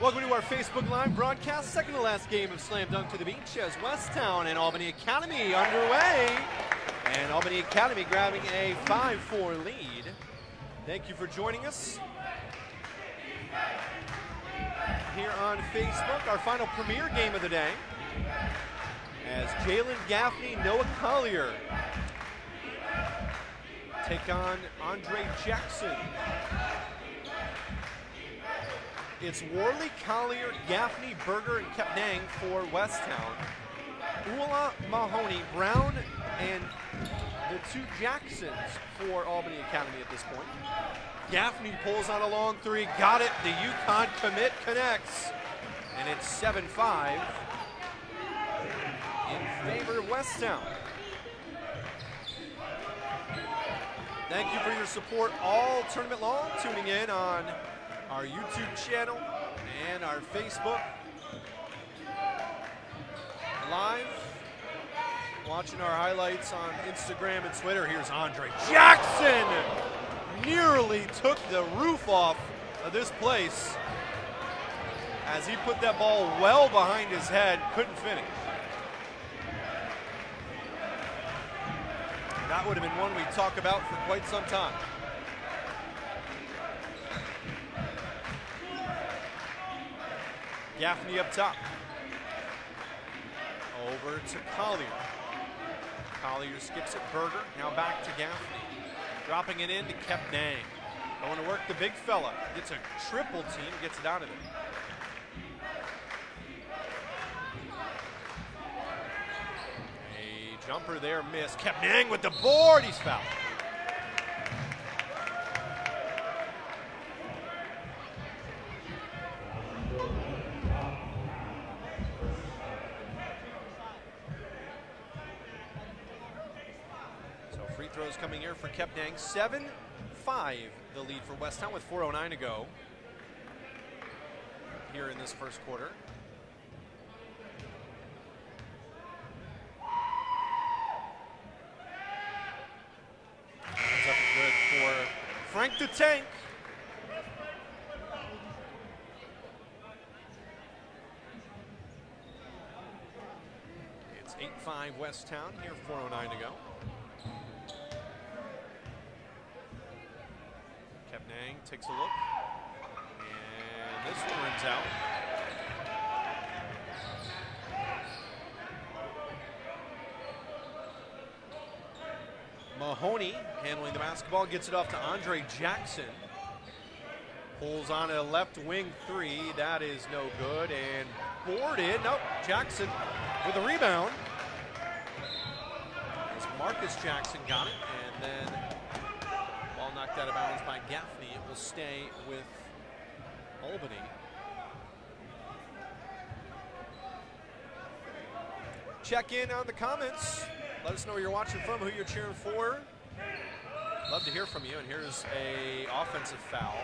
Welcome to our Facebook Live broadcast, second to last game of Slam Dunk to the Beach as Westtown and Albany Academy underway. And Albany Academy grabbing a 5-4 lead. Thank you for joining us here on Facebook, our final premiere game of the day. As Jalen, Gafney, Noah Collier take on Andre Jackson. It's Worley, Collier, Gafney, Berger, and Gafney for Westtown. Ula, Mahoney, Brown, and the two Jacksons for Albany Academy at this point. Gafney pulls on a long three, got it. The UConn commit connects, and it's 7-5 in favor of Westtown. Thank you for your support all tournament long, tuning in on our YouTube channel and our Facebook Live, watching our highlights on Instagram and Twitter. Here's Andre Jackson, nearly took the roof off of this place as he put that ball well behind his head, couldn't finish. That would have been one we'd talk about for quite some time. Gafney up top. Over to Collier. Collier skips it, Berger. Now back to Gafney. Dropping it in to Gafney. Going to work the big fella. Gets a triple team, gets it out of there. A jumper there, missed. Gafney with the board, he's fouled. Throws coming here for Gafney. 7-5 the lead for Westtown with 4:09 to go here in this first quarter. Comes up good for Frank the Tank. It's 8-5 Westtown here, 4:09 to go. Gafney takes a look, and this one rims out. Mahoney handling the basketball, gets it off to Andre Jackson. Pulls on a left wing three, that is no good, and boarded. Nope, Jackson with a rebound. As Marcus Jackson got it, and then knocked out of bounds by Gafney. It will stay with Albany. Check in on the comments. Let us know where you're watching from, who you're cheering for. Love to hear from you. And here's a offensive foul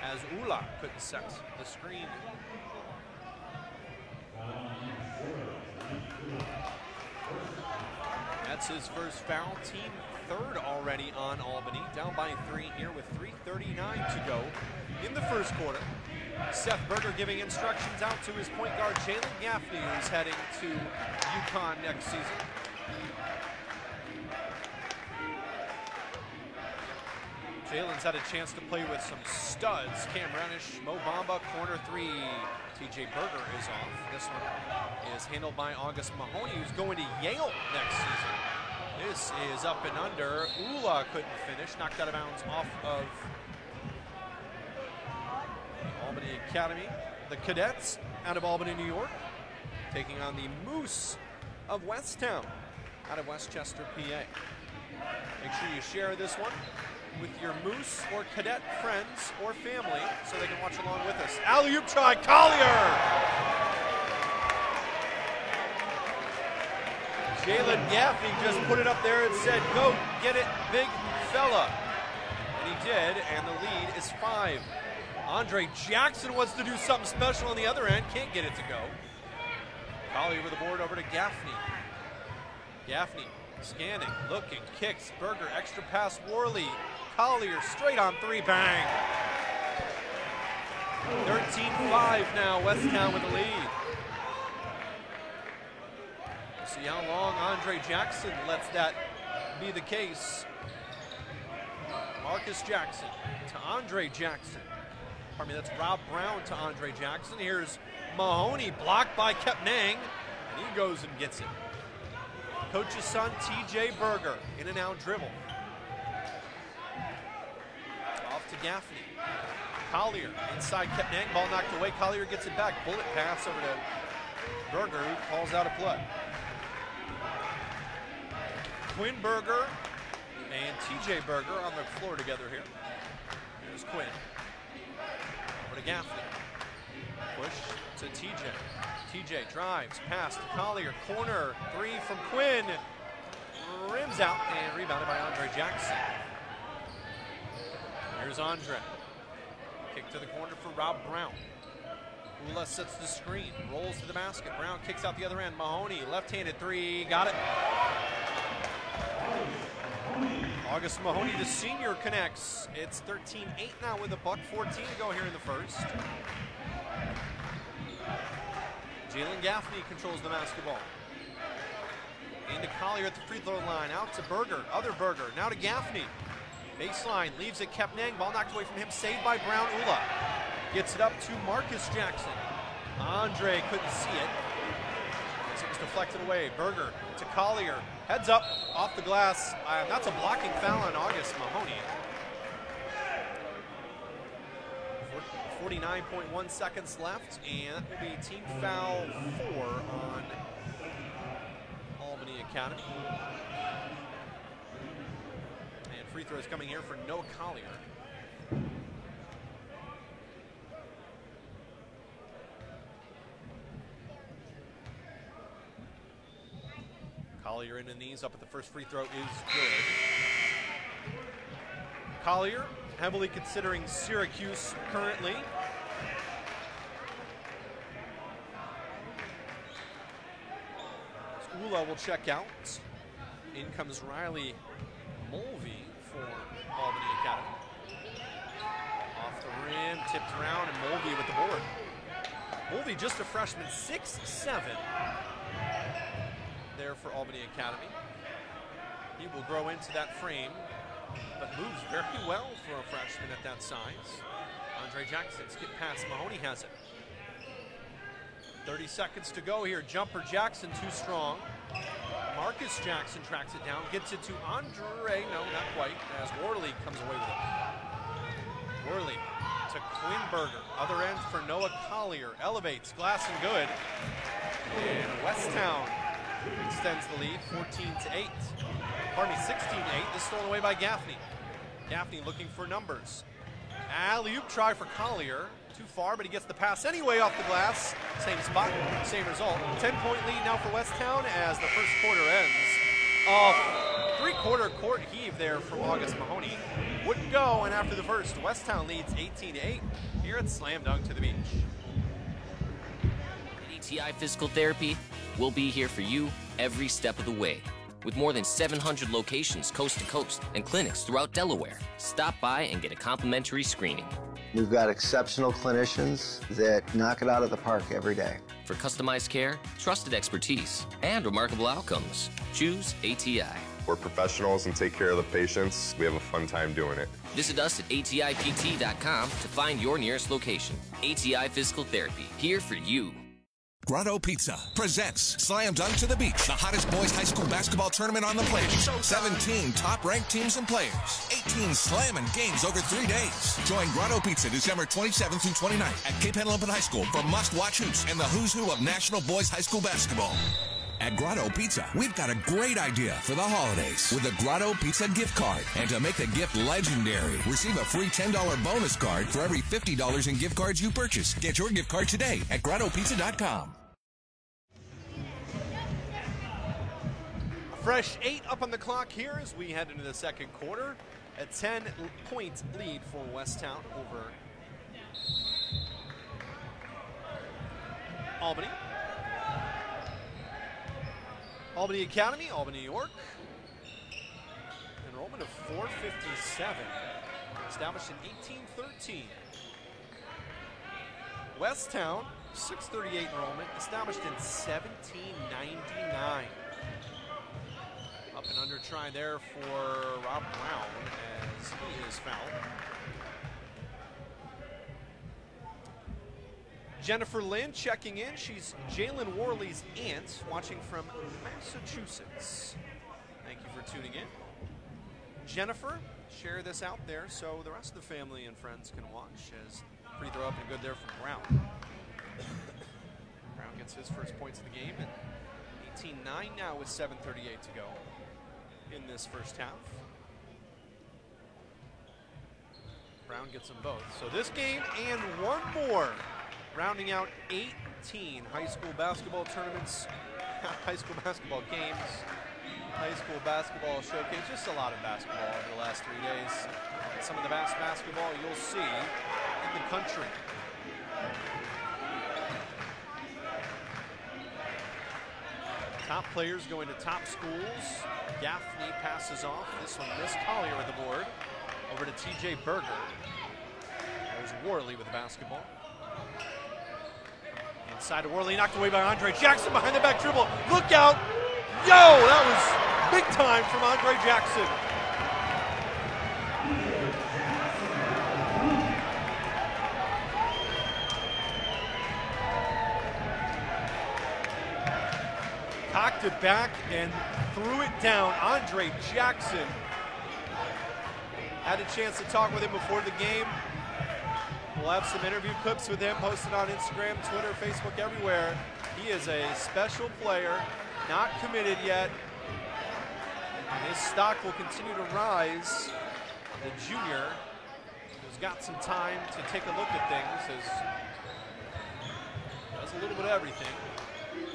as Ula couldn't set the screen. That's his first foul, team third already on Albany. Down by 3 here with 3:39 to go in the first quarter. Seth Berger giving instructions out to his point guard, Jalen Gafney, who's heading to UConn next season. Jalen's had a chance to play with some studs. Cam Renish, Mo Bamba, corner three. TJ Berger is off. This one is handled by August Mahoney, who's going to Yale next season. This is up and under. Ula couldn't finish, knocked out of bounds off of the Albany Academy. The Cadets out of Albany, New York, taking on the Moose of Westtown out of Westchester, PA. Make sure you share this one with your Moose or Cadet friends or family so they can watch along with us. Alley-oop try, Collier! Jalen Gafney just put it up there and said, go get it, big fella. And he did, and the lead is 5. Andre Jackson wants to do something special on the other end, can't get it to go. Collier with the board over to Gafney. Gafney scanning, looking, kicks, Berger, extra pass, Worley. Collier straight on three, bang. 13-5 now, Westtown with the lead. See how long Andre Jackson lets that be the case. Marcus Jackson to Andre Jackson. Pardon me, that's Rob Brown to Andre Jackson. Here's Mahoney, blocked by Gafney, and he goes and gets it. Coach's son, TJ Berger, in and out dribble. Off to Gafney. Collier inside Gafney, ball knocked away. Collier gets it back. Bullet pass over to Berger, who calls out a play. Quinn Berger and TJ Berger on the floor together here. Here's Quinn. Over to Gafney. Push to TJ. TJ drives, pass to Collier. Corner, three from Quinn. Rims out and rebounded by Andre Jackson. Here's Andre. Kick to the corner for Rob Brown. Ula sets the screen, rolls to the basket. Brown kicks out the other end. Mahoney, left-handed three, got it. August Mahoney, the senior, connects. It's 13-8 now with $1:14 to go here in the first. Jalen Gafney controls the basketball. Into Collier at the free throw line, out to Berger, other Berger, now to Gafney. Baseline, leaves it Gafney, ball knocked away from him, saved by Brown. Ula gets it up to Marcus Jackson. Andre couldn't see it. As it was deflected away. Berger to Collier, heads up, off the glass. That's a blocking foul on August Mahoney. 49.1 seconds left, and that will be team foul 4 on Albany Academy. And free throws coming here for Noah Collier. Collier in these, up at the first free throw is good. Collier heavily considering Syracuse currently. Ula will check out. In comes Riley Mulvey for Albany Academy. Off the rim, tipped around, and Mulvey with the board. Mulvey, just a freshman, 6'7". There for Albany Academy. He will grow into that frame, but moves very well for a freshman at that size. Andre Jackson, skip past Mahoney, has it. 30 seconds to go here. Jumper Jackson too strong. Marcus Jackson tracks it down, gets it to Andre, no, not quite, as Worley comes away with it. Worley to Quinn Berger, other end for Noah Collier, elevates, glass and good. And Westtown extends the lead, 14-8. Pardon me, 16-8. This is thrown away by Gafney. Gafney looking for numbers. Alley-oop try for Collier. Too far, but he gets the pass anyway off the glass. Same spot, same result. 10-point lead now for Westtown as the first quarter ends. Three-quarter court heave there from August Mahoney. Wouldn't go, and after the first, Westtown leads 18-8 here at Slam Dunk to the Beach. ATI Physical Therapy will be here for you every step of the way. With more than 700 locations coast to coast and clinics throughout Delaware, stop by and get a complimentary screening. We've got exceptional clinicians that knock it out of the park every day. For customized care, trusted expertise, and remarkable outcomes, choose ATI. We're professionals and take care of the patients. We have a fun time doing it. Visit us at ATIPT.com to find your nearest location. ATI Physical Therapy, here for you. Grotto Pizza presents Slam Dunk to the Beach, the hottest boys high school basketball tournament on the planet. 17 top-ranked teams and players, 18 slamming games over 3 days. Join Grotto Pizza December 27th through 29th at Cape Henlopen High School for must-watch hoops and the who's who of national boys high school basketball. At Grotto Pizza, we've got a great idea for the holidays with the Grotto Pizza gift card. And to make the gift legendary, receive a free $10 bonus card for every $50 in gift cards you purchase. Get your gift card today at GrottoPizza.com. A fresh 8 up on the clock here as we head into the second quarter. A 10-point lead for Westtown over Albany. Albany Academy, Albany, New York. Enrollment of 457. Established in 1813. Westtown, 638 enrollment, established in 1799. Up and under try there for Rob Brown as he is fouled. Jennifer Lynn checking in. She's Jalen Worley's aunt, watching from Massachusetts. Thank you for tuning in. Jennifer, share this out there so the rest of the family and friends can watch, as free throw up and good there from Brown. Brown gets his first points of the game, and 18-9 now with 7:38 to go in this first half. Brown gets them both. So this game and one more, rounding out 18 high school basketball tournaments, high school basketball games, high school basketball showcase. Just a lot of basketball over the last 3 days. And some of the best basketball you'll see in the country. Top players going to top schools. Gafney passes off. This one missed. Collier with the board. Over to TJ Berger. There's Worley with the basketball. Inside to Worley, knocked away by Andre Jackson behind the back dribble. Look out! Yo, that was big time from Andre Jackson. Cocked it back and threw it down. Andre Jackson. Had a chance to talk with him before the game. We'll have some interview clips with him posted on Instagram, Twitter, Facebook, everywhere. He is a special player, not committed yet. And his stock will continue to rise. The junior has got some time to take a look at things, does a little bit of everything.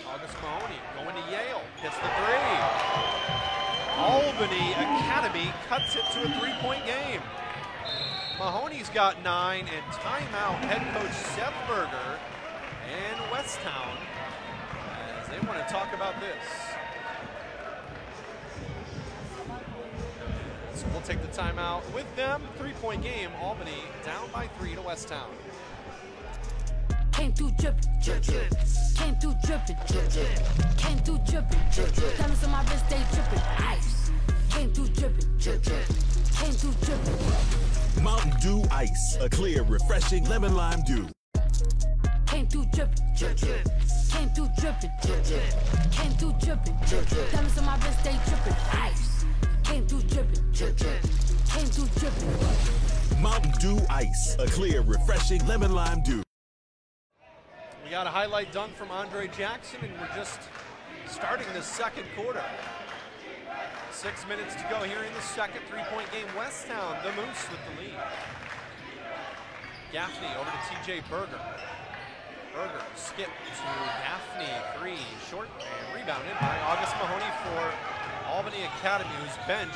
August Mahoney going to Yale, hits the three. Albany Academy cuts it to a three-point game. Mahoney's got 9, and timeout head coach Seth Berger and Westtown as they want to talk about this. So we'll take the timeout with them. 3-point game, Albany down by 3 to Westtown. Came through drippin', drip, drip. Came through drippin', drip, drip. Came through drippin', drip, drip. Diamonds on my wrist, they drippin', ice. Came through drippin', drip, drip. Came through drippin'. Mountain Dew Ice, a clear, refreshing lemon lime dew. Came through drippin', drip, drip. Came through drippin', drip, drip. Came through drippin', drip, drip. Diamonds on my wrist, they drippin', ice. Came through drippin', drip, drip. Came through drippin'. Mountain Dew Ice, a clear, refreshing lemon lime dew. We got a highlight dunk from Andre Jackson, and we're just starting the second quarter. 6 minutes to go here in the second. 3-point game. Westtown, the Moose with the lead. Gafney over to TJ Berger. Berger skip to Gafney. 3 short and rebounded by August Mahoney for Albany Academy, whose bench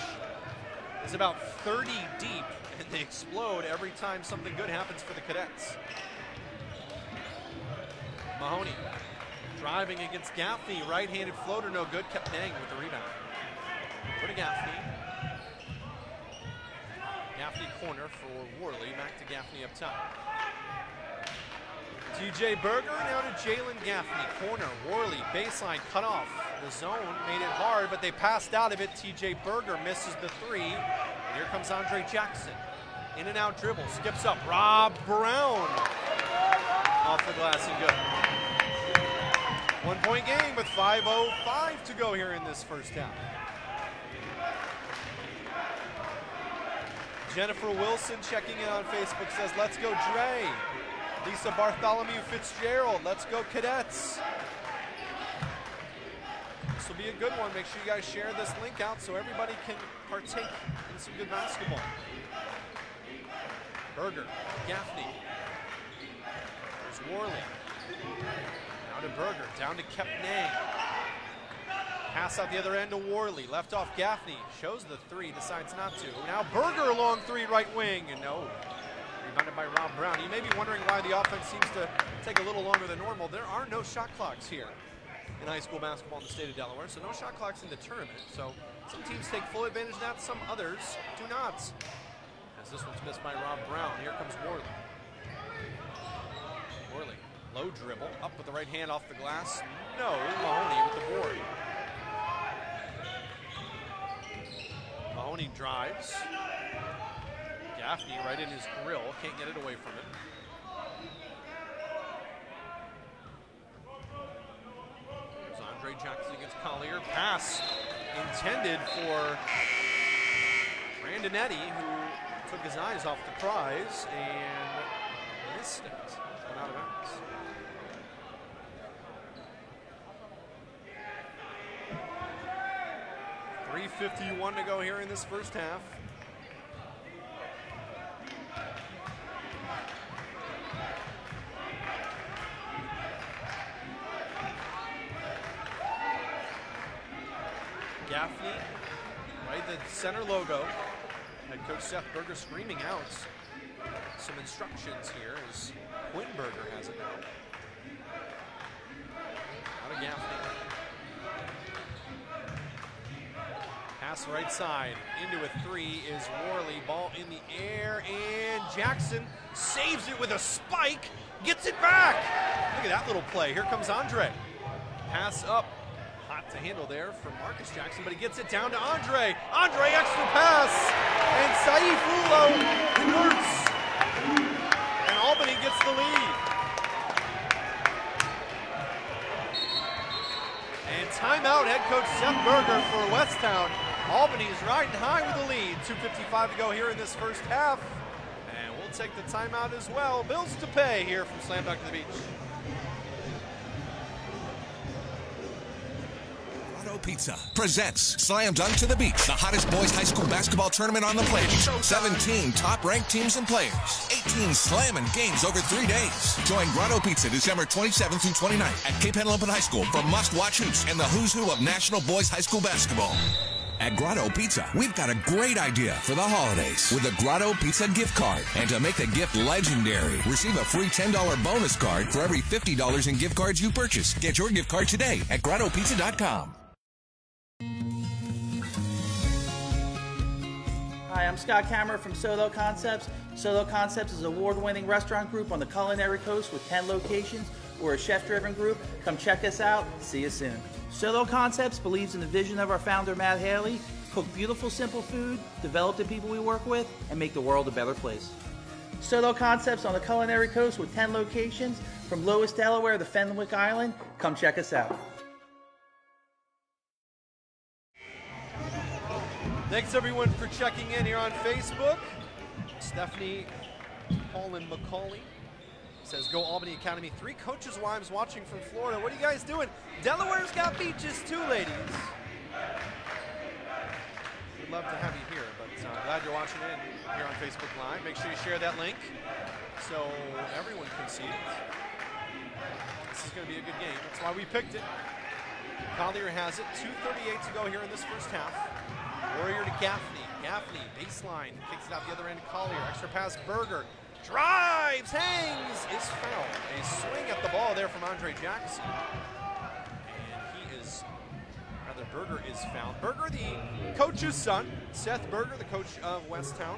is about 30 deep, and they explode every time something good happens for the Cadets. Mahoney driving against Gafney. Right-handed floater, no good. Kept Nang with the rebound. Over to Gafney. Gafney corner for Worley. Back to Gafney up top. TJ Berger now to Jalen Gafney. Corner, Worley, baseline, cut off. The zone made it hard, but they passed out of it. TJ Berger misses the 3. And here comes Andre Jackson. In and out dribble, skips up. Rob Brown off the glass and good. 1-point game with 5:05 to go here in this first half. Jennifer Wilson checking in on Facebook says, let's go Dre. Lisa Bartholomew Fitzgerald, let's go Cadets. This will be a good one. Make sure you guys share this link out so everybody can partake in some good basketball. Berger, Gafney. There's Worley. Now to Berger, down to Kepnang. Pass out the other end to Worley, left off Gafney, shows the 3, decides not to. Now Berger long 3 right wing, and no. Rebounded by Rob Brown. You may be wondering why the offense seems to take a little longer than normal. There are no shot clocks here in high school basketball in the state of Delaware, so no shot clocks in the tournament. So some teams take full advantage of that, some others do not. As this one's missed by Rob Brown. Here comes Worley. Worley Low dribble, up with the right hand off the glass. No, Mahoney with the board. Mahoney drives. Gafney right in his grill, can't get it away from him. There's Andre Jackson against Collier. Pass intended for Brandonetti, who took his eyes off the prize and missed it. Went out of bounds. .351 to go here in this first half. Gafney, right, the center logo. Head coach Seth Berger screaming out some instructions here as Quinn Berger has it now. Out of Gafney. Pass right side, into a three is Worley. Ball in the air, and Jackson saves it with a spike, gets it back. Look at that little play. Here comes Andre. Pass up, hot to handle there from Marcus Jackson, but he gets it down to Andre. Andre, extra pass, and Saif Ulo converts, and Albany gets the lead. And timeout, head coach Seth Berger for Westtown. Albany is riding high with the lead. 2:55 to go here in this first half. And we'll take the timeout as well. Bills to pay here from Slam Dunk to the Beach. Grotto Pizza presents Slam Dunk to the Beach, the hottest boys high school basketball tournament on the planet. 17 top-ranked teams and players. 18 slamming games over 3 days. Join Grotto Pizza December 27th through 29th at Cape Henlopen High School for must-watch hoops and the who's who of national boys high school basketball. At Grotto Pizza, we've got a great idea for the holidays with a Grotto Pizza gift card. And to make the gift legendary, receive a free $10 bonus card for every $50 in gift cards you purchase. Get your gift card today at GrottoPizza.com. Hi, I'm Scott Kammerer from Soto Concepts. Soto Concepts is an award-winning restaurant group on the culinary coast with 10 locations. We're a chef-driven group. Come check us out. See you soon. Soto Concepts believes in the vision of our founder, Matt Haley: cook beautiful, simple food, develop the people we work with, and make the world a better place. Soto Concepts on the culinary coast with 10 locations from Lois, Delaware to Fenwick Island. Come check us out. Thanks everyone for checking in here on Facebook. Stephanie Paulin McCauley says, go Albany Academy. 3 coaches' wives watching from Florida. What are you guys doing? Delaware's got beaches too, ladies. We'd love to have you here, but glad you're watching in here on Facebook Live. Make sure you share that link so everyone can see it. This is going to be a good game. That's why we picked it. Collier has it. 2:38 to go here in this first half. Warrior to Gafney. Gafney, baseline, kicks it out the other end. Collier, extra pass, Berger. Drives, hangs, is fouled. A swing at the ball there from Andre Jackson. And Berger is fouled. Berger, the coach's son, Seth Berger, the coach of Westtown.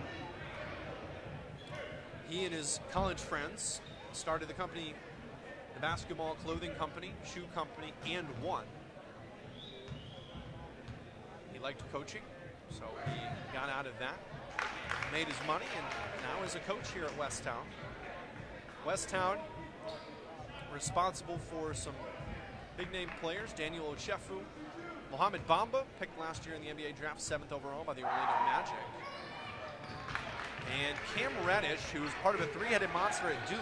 He and his college friends started the company, the basketball clothing company, shoe company, and won. He liked coaching, so he got out of that, made his money, and now is a coach here at Westtown. Westtown responsible for some big-name players: Daniel Ochefu, Mohamed Bamba, picked last year in the NBA draft, 7th overall by the Orlando Magic, and Cam Reddish, who's part of a 3-headed monster at Duke,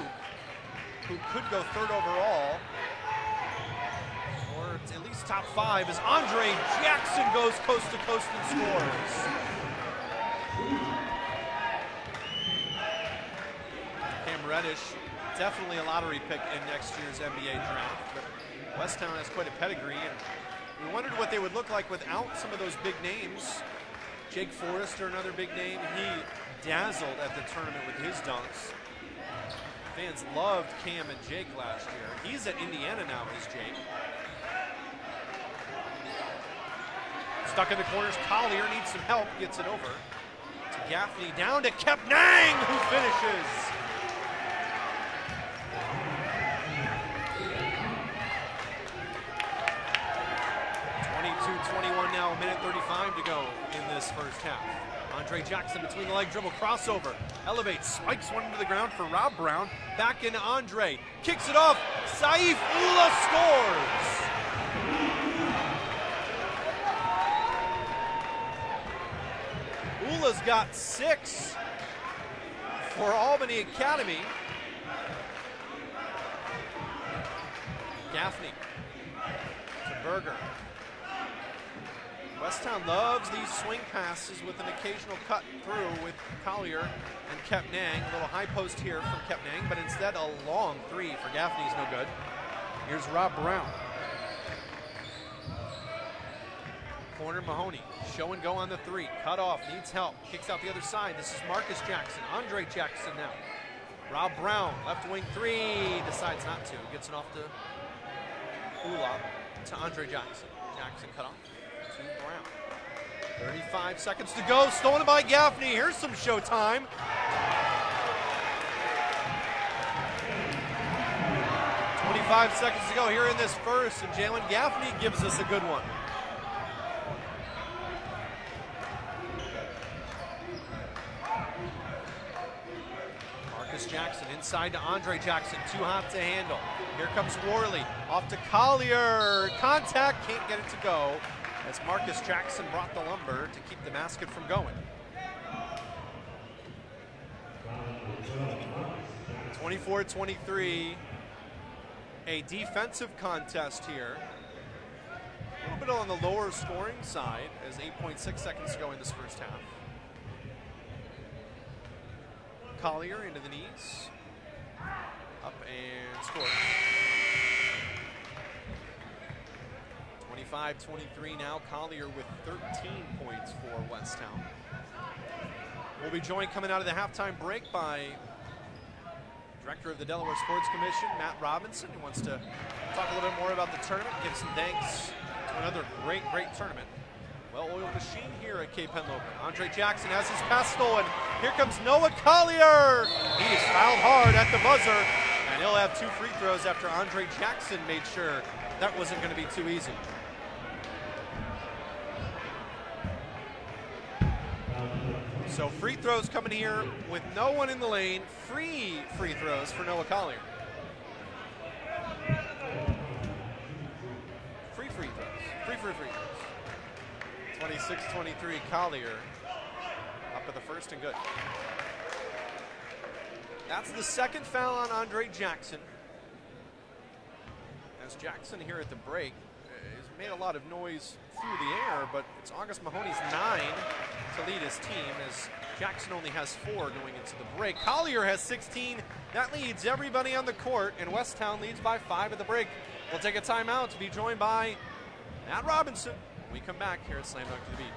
who could go 3rd overall, or at least top 5, as Andre Jackson goes coast to coast and scores. Cam Reddish, definitely a lottery pick in next year's NBA draft, but Westtown has quite a pedigree, and we wondered what they would look like without some of those big names. Jake Forrester, another big name, he dazzled at the tournament with his dunks. Fans loved Cam and Jake last year. He's at Indiana now, is Jake. Stuck in the corners, Collier needs some help, gets it over to Gafney, down to Kepnang, who finishes. 22-21 now, a minute 35 to go in this first half. Andre Jackson between the leg dribble, crossover, elevates, spikes one into the ground for Rob Brown. Back into Andre, kicks it off. Saif Ula scores. Ula's got 6 for Albany Academy. Gafney to Berger. Westtown loves these swing passes with an occasional cut through with Collier and Kepnang. A little high post here from Kepnang, but instead a long 3 for Gafney is no good. Here's Rob Brown. Corner Mahoney, show and go on the 3. Cut off, needs help, kicks out the other side. This is Marcus Jackson, Andre Jackson now. Rob Brown, left wing 3, decides not to. Gets it off to Ula, to Andre Jackson. Jackson cut off to Brown. 35 seconds to go, stolen by Gafney. Here's some showtime. Five seconds to go here in this first, and Jalen Gafney gives us a good one. Marcus Jackson inside to Andre Jackson, too hot to handle. Here comes Worley, off to Collier. Contact, can't get it to go, as Marcus Jackson brought the lumber to keep the basket from going. 24-23. A defensive contest here. A little bit on the lower scoring side as 8.6 seconds to go in this first half. Collier into the knees. Up and scores. 25-23 now. Collier with 13 points for Westtown. We'll be joined coming out of the halftime break by Director of the Delaware Sports Commission, Matt Robinson, who wants to talk a little bit more about the tournament, give some thanks to another great tournament. Well-oiled machine here at Cape Henlopen. Andre Jackson has his pass stolen. Here comes Noah Collier. He is fouled hard at the buzzer, and he'll have 2 free throws after Andre Jackson made sure that wasn't going to be too easy. So free throws coming here with no one in the lane. Free throws for Noah Collier. Free throws. Free throws. 26-23, Collier up at the first and good. That's the second foul on Andre Jackson. As Jackson here at the break has made a lot of noise through the air, but it's August Mahoney's 9 to lead his team, as Jackson only has 4 going into the break. Collier has 16. That leads everybody on the court, and Westtown leads by 5 at the break. We'll take a timeout to be joined by Matt Robinson when we come back here at Slam Dunk to the Beach.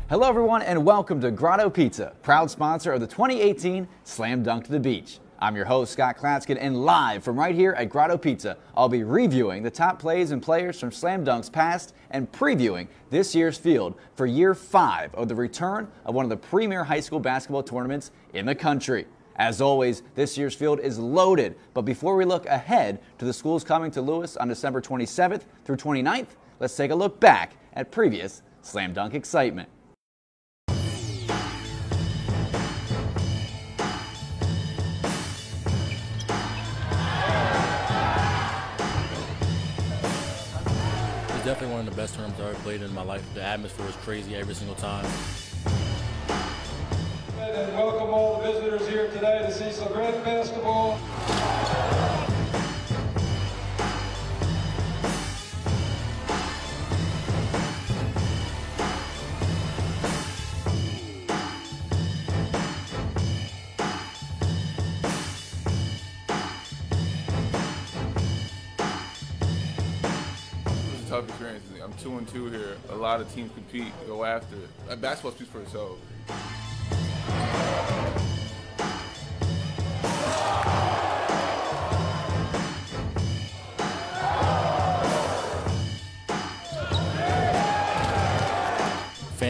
Hello everyone and welcome to Grotto Pizza, proud sponsor of the 2018 Slam Dunk to the Beach. I'm your host Scott Klatskin, and live from right here at Grotto Pizza, I'll be reviewing the top plays and players from Slam Dunk's past and previewing this year's field for year 5 of the return of one of the premier high school basketball tournaments in the country. As always, this year's field is loaded, but before we look ahead to the schools coming to Lewis on December 27th through 29th, let's take a look back at previous Slam Dunk excitement. Definitely one of the best tournaments I've ever played in my life. The atmosphere was crazy every single time. And welcome all the visitors here today to see some great basketball. Tough experience. I'm 2-2 here. A lot of teams compete, go after it. Basketball speaks for itself.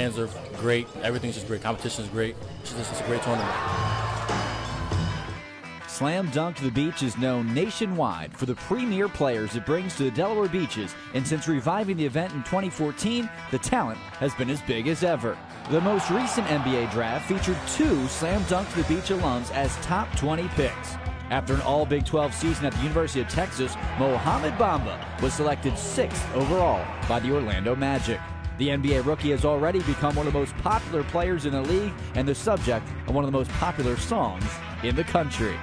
fans are great. Everything's just great. Competition is great. It's a great tournament. Slam Dunk to the Beach is known nationwide for the premier players it brings to the Delaware beaches, and since reviving the event in 2014, the talent has been as big as ever. The most recent NBA draft featured 2 Slam Dunk to the Beach alums as top 20 picks. After an all Big 12 season at the University of Texas, Mohamed Bamba was selected 6th overall by the Orlando Magic. The NBA rookie has already become one of the most popular players in the league and the subject of one of the most popular songs in the country.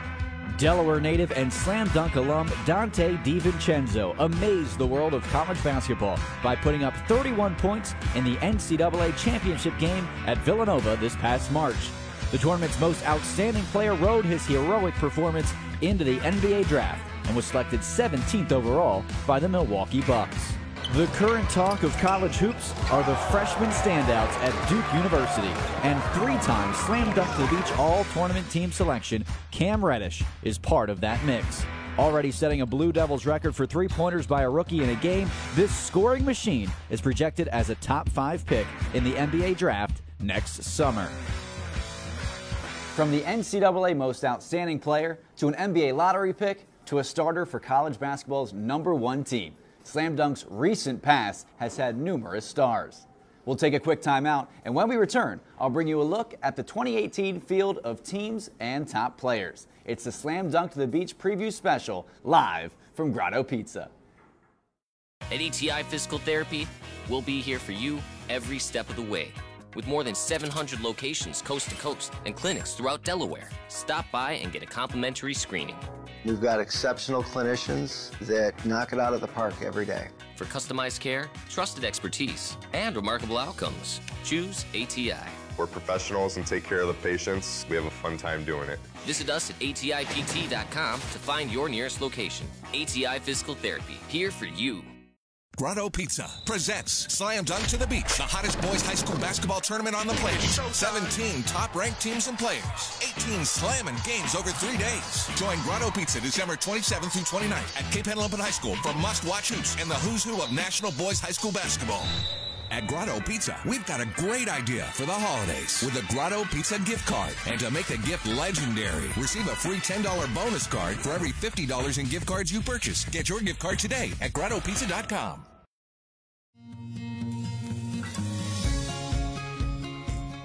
Delaware native and Slam Dunk alum Dante DiVincenzo amazed the world of college basketball by putting up 31 points in the NCAA championship game at Villanova this past March. The tournament's most outstanding player rode his heroic performance into the NBA draft and was selected 17th overall by the Milwaukee Bucks. The current talk of college hoops are the freshman standouts at Duke University, and 3-time Slam Dunk to the Beach all-tournament team selection, Cam Reddish, is part of that mix. Already setting a Blue Devils record for three-pointers by a rookie in a game, this scoring machine is projected as a top 5 pick in the NBA draft next summer. From the NCAA Most Outstanding Player to an NBA lottery pick to a starter for college basketball's #1 team, Slam Dunk's recent past has had numerous stars. We'll take a quick time out, and when we return, I'll bring you a look at the 2018 field of teams and top players. It's the Slam Dunk to the Beach preview special, live from Grotto Pizza. At ETI Physical Therapy, we'll be here for you every step of the way. With more than 700 locations coast to coast and clinics throughout Delaware, stop by and get a complimentary screening. We've got exceptional clinicians that knock it out of the park every day. For customized care, trusted expertise, and remarkable outcomes, choose ATI. We're professionals and take care of the patients. We have a fun time doing it. Visit us at atipt.com to find your nearest location. ATI Physical Therapy, here for you. Grotto Pizza presents Slam Dunk to the Beach, the hottest boys high school basketball tournament on the planet. 17 top-ranked teams and players, 18 slamming games over 3 days. Join Grotto Pizza December 27th through 29th at Cape Henlopen High School for must-watch hoops and the who's who of national boys high school basketball. At Grotto Pizza, we've got a great idea for the holidays with a Grotto Pizza gift card. And to make the gift legendary, receive a free $10 bonus card for every $50 in gift cards you purchase. Get your gift card today at GrottoPizza.com.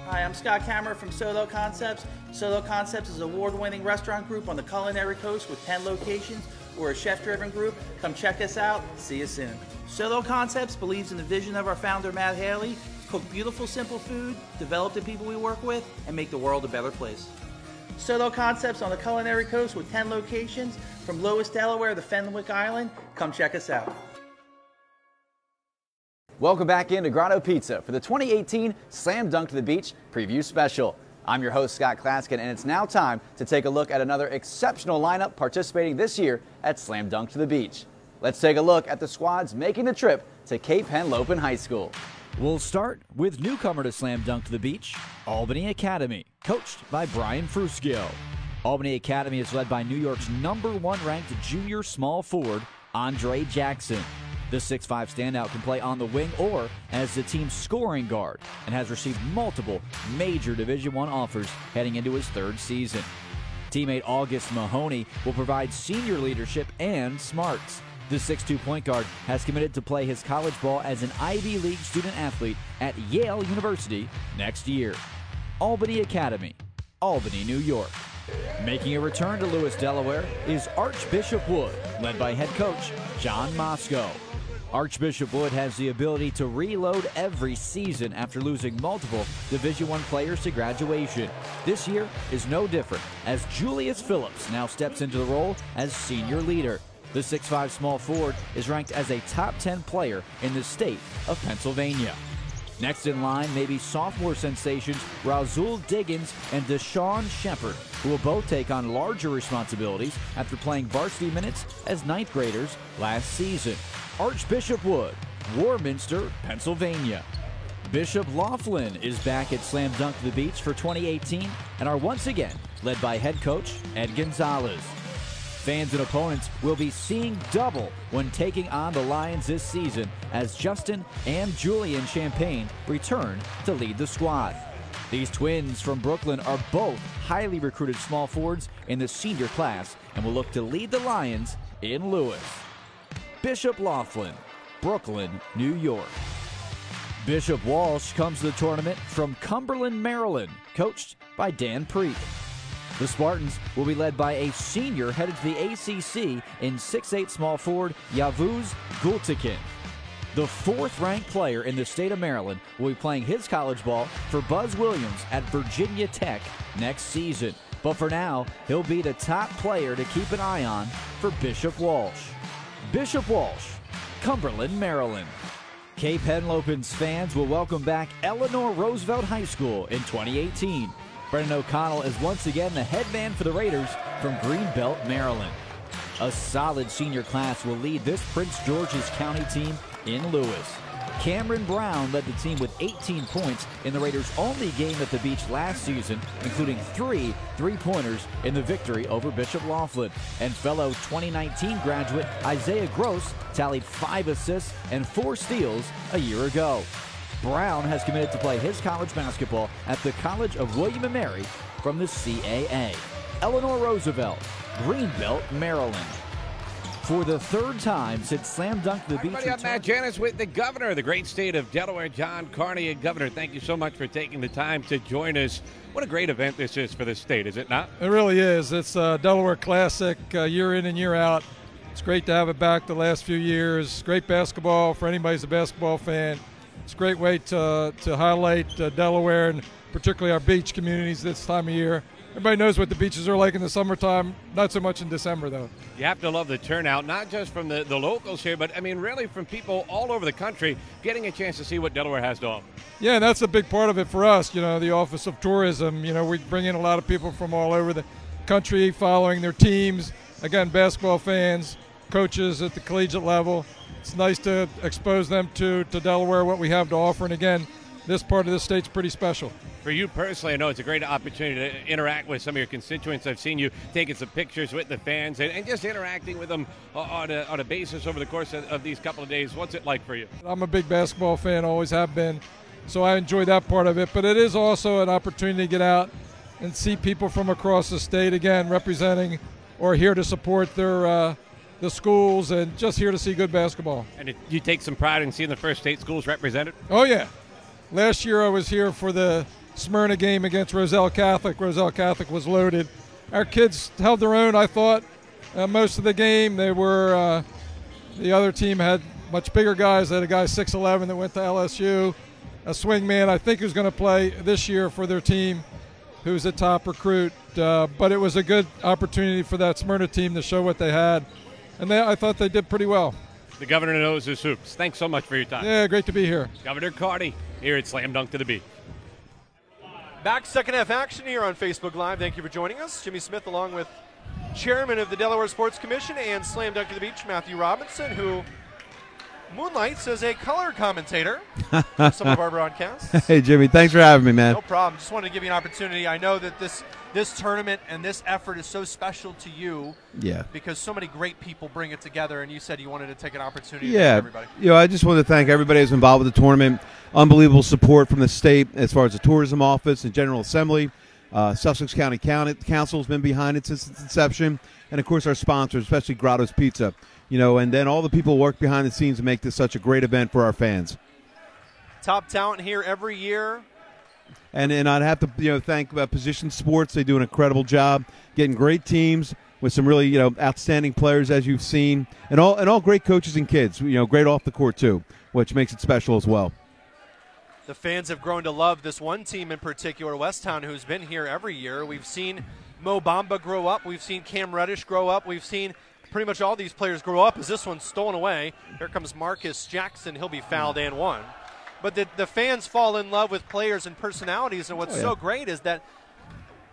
Hi, I'm Scott Kammerer from Solo Concepts. Solo Concepts is an award-winning restaurant group on the culinary coast with 10 locations. We're a chef-driven group. Come check us out. See you soon. Solo Concepts believes in the vision of our founder, Matt Haley, cook beautiful, simple food, develop the people we work with, and make the world a better place. Solo Concepts on the culinary coast with 10 locations from Lewis, Delaware to Fenwick Island. Come check us out. Welcome back into Grotto Pizza for the 2018 Slam Dunk to the Beach preview special. I'm your host, Scott Klaskin, and it's now time to take a look at another exceptional lineup participating this year at Slam Dunk to the Beach. Let's take a look at the squads making the trip to Cape Henlopen High School. We'll start with newcomer to Slam Dunk to the Beach, Albany Academy, coached by Brian Fruscio. Albany Academy is led by New York's #1 ranked junior small forward, Andre Jackson. The 6'5 standout can play on the wing or as the team's scoring guard and has received multiple major Division I offers heading into his 3rd season. Teammate August Mahoney will provide senior leadership and smarts. The 6'2 point guard has committed to play his college ball as an Ivy League student athlete at Yale University next year. Albany Academy, Albany, New York. Making a return to Lewis, Delaware is Archbishop Wood, led by head coach John Moscow. Archbishop Wood has the ability to reload every season after losing multiple Division I players to graduation. This year is no different, as Julius Phillips now steps into the role as senior leader. The 6'5 small forward is ranked as a top 10 player in the state of Pennsylvania. Next in line may be sophomore sensations Rasul Diggins and Deshaun Shepard, who will both take on larger responsibilities after playing varsity minutes as 9th graders last season. Archbishop Wood, Warminster, Pennsylvania. Bishop Laughlin is back at Slam Dunk to the Beach for 2018 and are once again led by head coach Ed Gonzalez. Fans and opponents will be seeing double when taking on the Lions this season as Justin and Julian Champagne return to lead the squad. These twins from Brooklyn are both highly recruited small forwards in the senior class and will look to lead the Lions in Lewis. Bishop Laughlin, Brooklyn, New York. Bishop Walsh comes to the tournament from Cumberland, Maryland, coached by Dan Preek. The Spartans will be led by a senior headed to the ACC in 6'8" small forward Yavuz Gultekin. The fourth-ranked player in the state of Maryland will be playing his college ball for Buzz Williams at Virginia Tech next season. But for now, he'll be the top player to keep an eye on for Bishop Walsh. Bishop Walsh, Cumberland, Maryland. Cape Henlopen's fans will welcome back Eleanor Roosevelt High School in 2018. Brendan O'Connell is once again the head man for the Raiders from Greenbelt, Maryland. A solid senior class will lead this Prince George's County team in Lewis. Cameron Brown led the team with 18 points in the Raiders' only game at the beach last season, including 3 three-pointers in the victory over Bishop Laughlin. And fellow 2019 graduate Isaiah Gross tallied 5 assists and 4 steals a year ago. Brown has committed to play his college basketball at the College of William & Mary from the CAA. Eleanor Roosevelt, Greenbelt, Maryland. For the third time since Slam Dunk to the Beach. Everybody, I'm Matt Janis with the governor of the great state of Delaware, John Carney. Governor, thank you so much for taking the time to join us. What a great event this is for the state, is it not? It really is. It's a Delaware Classic year in and year out. It's great to have it back the last few years. Great basketball for anybody who's a basketball fan. It's a great way to highlight Delaware and particularly our beach communities this time of year. Everybody knows what the beaches are like in the summertime, not so much in December, though. You have to love the turnout, not just from the locals here, but, I mean, really from people all over the country getting a chance to see what Delaware has to offer. Yeah, and that's a big part of it for us, you know, the Office of Tourism. You know, we bring in a lot of people from all over the country following their teams. Again, basketball fans, coaches at the collegiate level. It's nice to expose them to Delaware, what we have to offer. And, again, this part of the state's pretty special. For you personally, I know it's a great opportunity to interact with some of your constituents. I've seen you taking some pictures with the fans and just interacting with them on a basis over the course of these couple of days. What's it like for you? I'm a big basketball fan, always have been, so I enjoy that part of it. But it is also an opportunity to get out and see people from across the state, again, representing or here to support their the schools and just here to see good basketball. And you take some pride in seeing the first state schools represented? Oh, yeah. Last year I was here for the Smyrna game against Roselle Catholic. Roselle Catholic was loaded. Our kids held their own, I thought, most of the game. They were the other team had much bigger guys. They had a guy 6'11" that went to LSU, a swing man I think who's going to play this year for their team, who's a top recruit. But it was a good opportunity for that Smyrna team to show what they had, and I thought they did pretty well. The governor knows his hoops. Thanks so much for your time. Yeah, great to be here. Governor Carney here at Slam Dunk to the Beach. Back second half action here on Facebook Live. Thank you for joining us. Jimmy Smith along with Chairman of the Delaware Sports Commission and Slam Dunk to the Beach, Matthew Robinson, who moonlights as a color commentator for some of our broadcasts. Hey, Jimmy, thanks for having me, man. No problem. Just wanted to give you an opportunity. I know that this tournament and this effort is so special to you. Yeah. Because so many great people bring it together, and you said you wanted to take an opportunity to Yeah. thank everybody. You know, I just want to thank everybody who's involved with the tournament. Unbelievable support from the state as far as the tourism office and General Assembly. Sussex County Council has been behind it since its inception. And, of course, our sponsors, especially Grotto's Pizza. You know, and then all the people who work behind the scenes to make this such a great event for our fans. Top talent here every year. And I'd have to thank Position Sports. They do an incredible job getting great teams with some really outstanding players, as you've seen, and all great coaches and kids. Great off the court too, which makes it special as well. The fans have grown to love this one team in particular, Westtown, who's been here every year. We've seen Mo Bamba grow up. We've seen Cam Reddish grow up. We've seen pretty much all these players grow up as this one's stolen away. Here comes Marcus Jackson. He'll be fouled and one. But the fans fall in love with players and personalities, and what's so great is that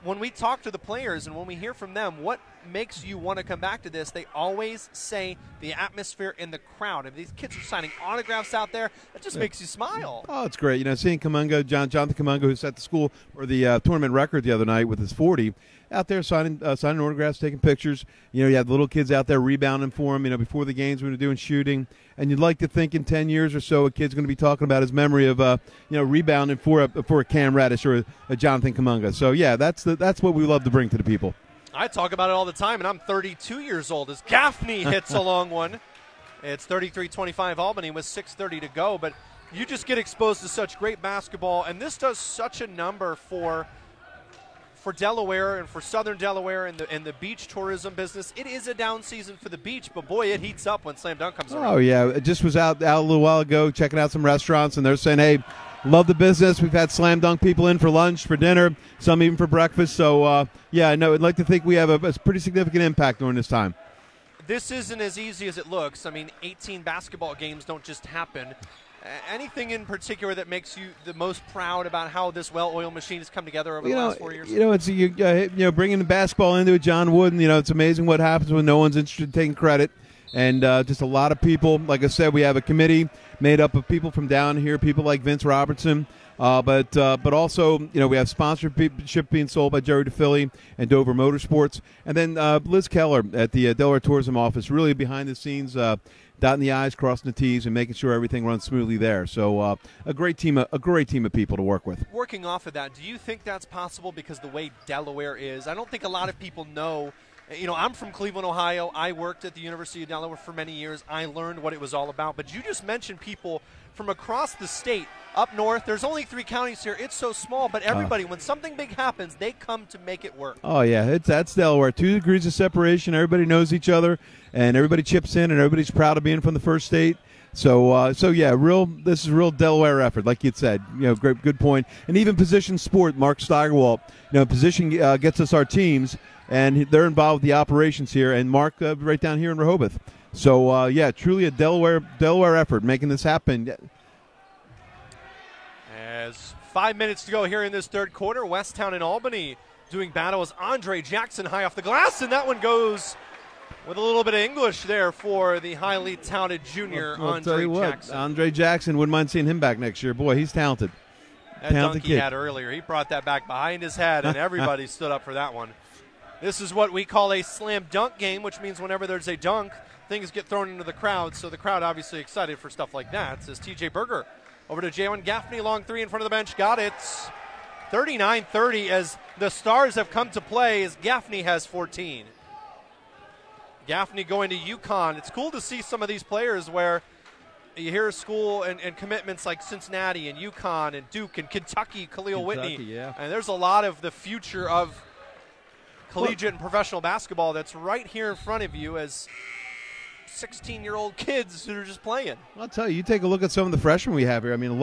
when we talk to the players and when we hear from them, what makes you want to come back to this, they always say the atmosphere in the crowd. If these kids are signing autographs out there, it just makes you smile. Oh, it's great. Seeing Kumunga, Jonathan Kumunga, who set the school or the tournament record the other night with his 40, out there signing autographs, taking pictures. You have the little kids out there rebounding for him. Before the games when they're doing shooting, and you'd like to think in 10 years or so, a kid's going to be talking about his memory of rebounding for a Cam Reddish or a Jonathan Kumunga. So yeah, that's what we love to bring to the people. I talk about it all the time, and I'm 32 years old as Gafney hits a long one. It's 33-25 Albany with 6:30 to go, but you just get exposed to such great basketball, and this does such a number for Delaware and for Southern Delaware and the beach tourism business. It is a down season for the beach, but boy, it heats up when Slam Dunk comes around. Oh yeah, I just was out a little while ago checking out some restaurants, and they're saying, hey, love the business. We've had Slam Dunk people in for lunch, for dinner, some even for breakfast. So yeah, I know I'd like to think we have a pretty significant impact during this time. This isn't as easy as it looks. I mean, 18 basketball games don't just happen. Anything in particular that makes you the most proud about how this well-oiled machine has come together over the last 4 years? It's bringing the basketball into it, John Wooden. It's amazing what happens when no one's interested in taking credit, and just a lot of people. Like I said, we have a committee made up of people from down here, people like Vince Robertson, but also we have sponsorship being sold by Jerry DePhilly and Dover Motorsports, and then Liz Keller at the Delaware Tourism Office, really behind the scenes. Dotting the I's, crossing the T's, and making sure everything runs smoothly there. So a great team of people to work with. Working off of that, do you think that's possible because the way Delaware is? I don't think a lot of people know. I'm from Cleveland, Ohio. I worked at the University of Delaware for many years. I learned what it was all about. But you just mentioned people from across the state. Up north, there's only 3 counties here. It's so small, but everybody, when something big happens, they come to make it work. Oh, yeah, that's Delaware. 2 degrees of separation. Everybody knows each other, and everybody chips in, and everybody's proud of being from the first state. So yeah, this is a real Delaware effort, like you said. Great, good point. And even position sport, Mark Steigerwalt. Position gets us our teams, and they're involved with the operations here. And Mark, right down here in Rehoboth. So yeah, truly a Delaware effort making this happen. As 5 minutes to go here in this third quarter, Westtown and Albany doing battle as Andre Jackson high off the glass, and that one goes with a little bit of English there for the highly talented junior Andre Jackson. Andre Jackson, wouldn't mind seeing him back next year. Boy, he's talented. That dunk he had earlier, he brought that back behind his head, and everybody stood up for that one. This is what we call a slam dunk game, which means whenever there's a dunk, things get thrown into the crowd, so the crowd obviously excited for stuff like that. Says TJ Berger. Over to Jalen Gafney, long 3 in front of the bench. Got it. 39-30 as the Stars have come to play as Gafney has 14. Gafney going to UConn. It's cool to see some of these players where you hear a school and commitments like Cincinnati and UConn and Duke and Kentucky, Whitney. Yeah. And there's a lot of the future of collegiate and professional basketball that's right here in front of you as 16-year-old kids who are just playing. I'll tell you, you take a look at some of the freshmen we have here. I mean,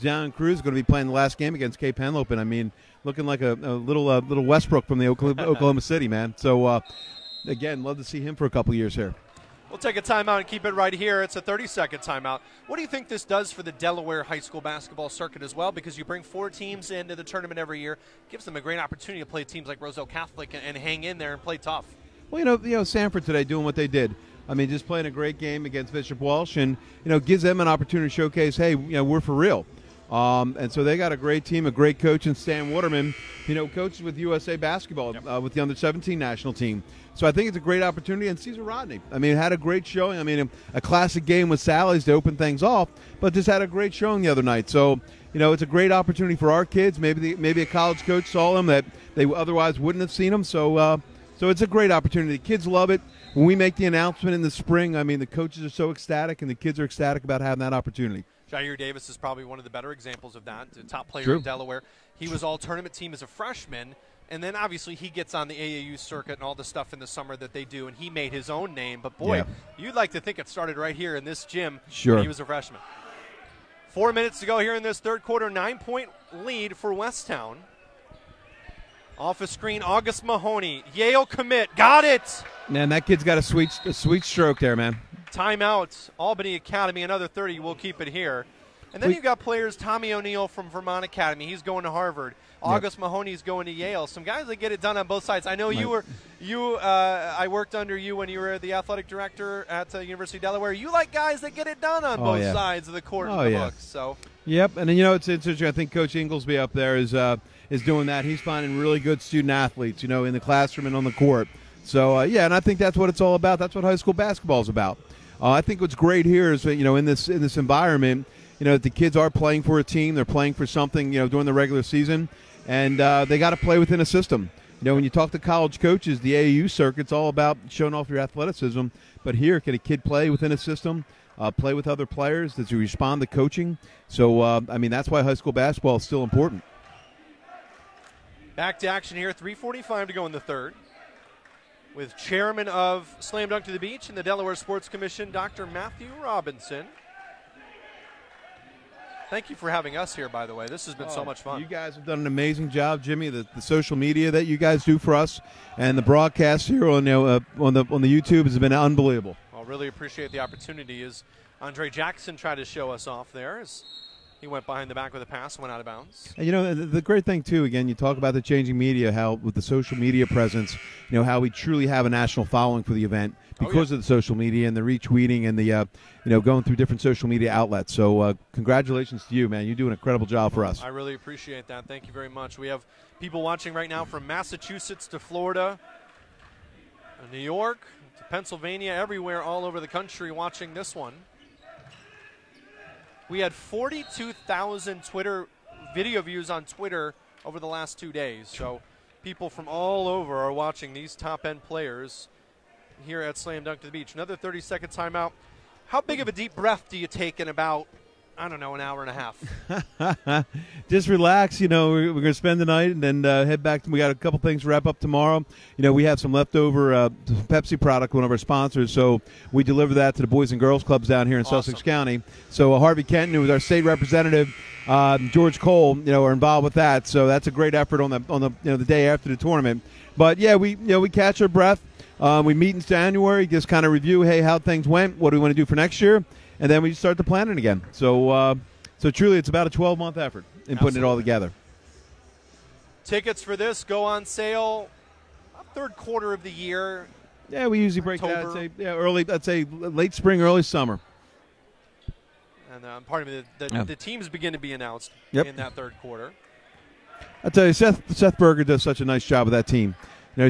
Zion Cruz going to be playing the last game against Cape Henlopen. I mean, looking like a little Westbrook from the Oklahoma City, man. So, again, love to see him for a couple years here. We'll take a timeout and keep it right here. It's a 30-second timeout. What do you think this does for the Delaware high school basketball circuit as well? Because you bring 4 teams into the tournament every year. Gives them a great opportunity to play teams like Roselle Catholic and hang in there and play tough. Well, Sanford today doing what they did. I mean, just playing a great game against Bishop Walsh, and gives them an opportunity to showcase, hey, we're for real. And so they got a great team, a great coach in Stan Waterman, coaches with USA Basketball, with the under-17 national team. So I think it's a great opportunity. And Cesar Rodney, I mean, had a great showing. I mean, a classic game with Sally's to open things off, but just had a great showing the other night. So, it's a great opportunity for our kids. Maybe a college coach saw them that they otherwise wouldn't have seen them. So it's a great opportunity. The kids love it. When we make the announcement in the spring, I mean, the coaches are so ecstatic, and the kids are ecstatic about having that opportunity. Jair Davis is probably one of the better examples of that, the top player in Delaware. He was all-tournament team as a freshman, and then obviously he gets on the AAU circuit and all the stuff in the summer that they do, and he made his own name. But, boy, you'd like to think it started right here in this gym when he was a freshman. 4 minutes to go here in this third quarter, 9-point lead for Westtown. Off a screen, August Mahoney, Yale commit, got it! Man, that kid's got a sweet stroke there, man. Timeout, Albany Academy, another 30. We'll keep it here. And then you've got players, Tommy O'Neill from Vermont Academy. He's going to Harvard. August Mahoney's going to Yale. Some guys that get it done on both sides. I know I worked under you when you were the athletic director at the University of Delaware. You like guys that get it done on both sides of the court and the books. So. Yep, and then, it's interesting. I think Coach Inglesby up there is doing that. He's finding really good student athletes, in the classroom and on the court. So, and I think that's what it's all about. That's what high school basketball is about. I think what's great here is, in this environment, the kids are playing for a team. They're playing for something, during the regular season. And they got to play within a system. When you talk to college coaches, the AAU circuit's all about showing off your athleticism. But here, can a kid play within a system, play with other players? Does he respond to coaching? So, that's why high school basketball is still important. Back to action here, 3:45 to go in the third. With chairman of Slam Dunk to the Beach and the Delaware Sports Commission, Dr. Matthew Robinson. Thank you for having us here, by the way. This has been so much fun. You guys have done an amazing job, Jimmy. The social media that you guys do for us, and the broadcast here on the YouTube has been unbelievable. Well, really appreciate the opportunity. As Andre Jackson tried to show us off there, as he went behind the back with a pass, went out of bounds. And the great thing too, again, you talk about the changing media, how with the social media presence, how we truly have a national following for the event because of the social media and the retweeting and the going through different social media outlets. So congratulations to you, man. You do an incredible job for us. I really appreciate that. Thank you very much. We have people watching right now from Massachusetts to Florida, New York to Pennsylvania, everywhere, all over the country watching this one. We had 42,000 Twitter video views on Twitter over the last 2 days. So people from all over are watching these top-end players here at Slam Dunk to the Beach. Another 30-second timeout. How big of a deep breath do you take in about, I don't know, an hour and a half? Just relax. We're going to spend the night and then head back. We got a couple things to wrap up tomorrow. We have some leftover Pepsi product, one of our sponsors, so we deliver that to the Boys and Girls Clubs down here in Sussex County. So Harvey Kenton, who was our state representative, George Cole, are involved with that. So that's a great effort on the day after the tournament. But we catch our breath. We meet in January, just kind of review, hey, how things went, what do we want to do for next year. And then we start the planning again. So truly, it's about a 12-month effort in putting it all together. Tickets for this go on sale third quarter of the year. Yeah, we usually break that. I'd say late spring, early summer. And pardon me, the teams begin to be announced in that third quarter. I tell you, Seth Berger does such a nice job with that team.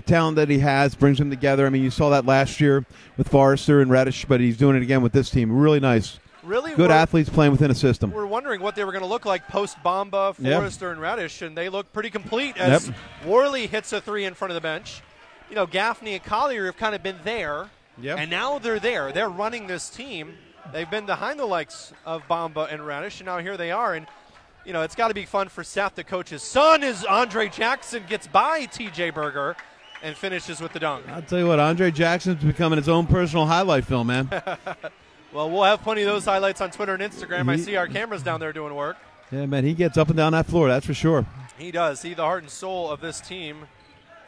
Talent that he has brings them together. I mean, you saw that last year with Forrester and Reddish, but he's doing it again with this team. Really nice. Really good athletes playing within a system. We're wondering what they were going to look like post-Bamba, Forrester, and Reddish, and they look pretty complete as Worley hits a three in front of the bench. Gaffney and Collier have kind of been there, and now they're there. They're running this team. They've been behind the likes of Bamba and Reddish, and now here they are. And it's got to be fun for Seth to coach his son as Andre Jackson gets by T.J. Berger and finishes with the dunk. I'll tell you what, Andre Jackson's becoming his own personal highlight film, man. Well, we'll have plenty of those highlights on Twitter and Instagram. I see our cameras down there doing work. Yeah, man, he gets up and down that floor, that's for sure. He does. He's the heart and soul of this team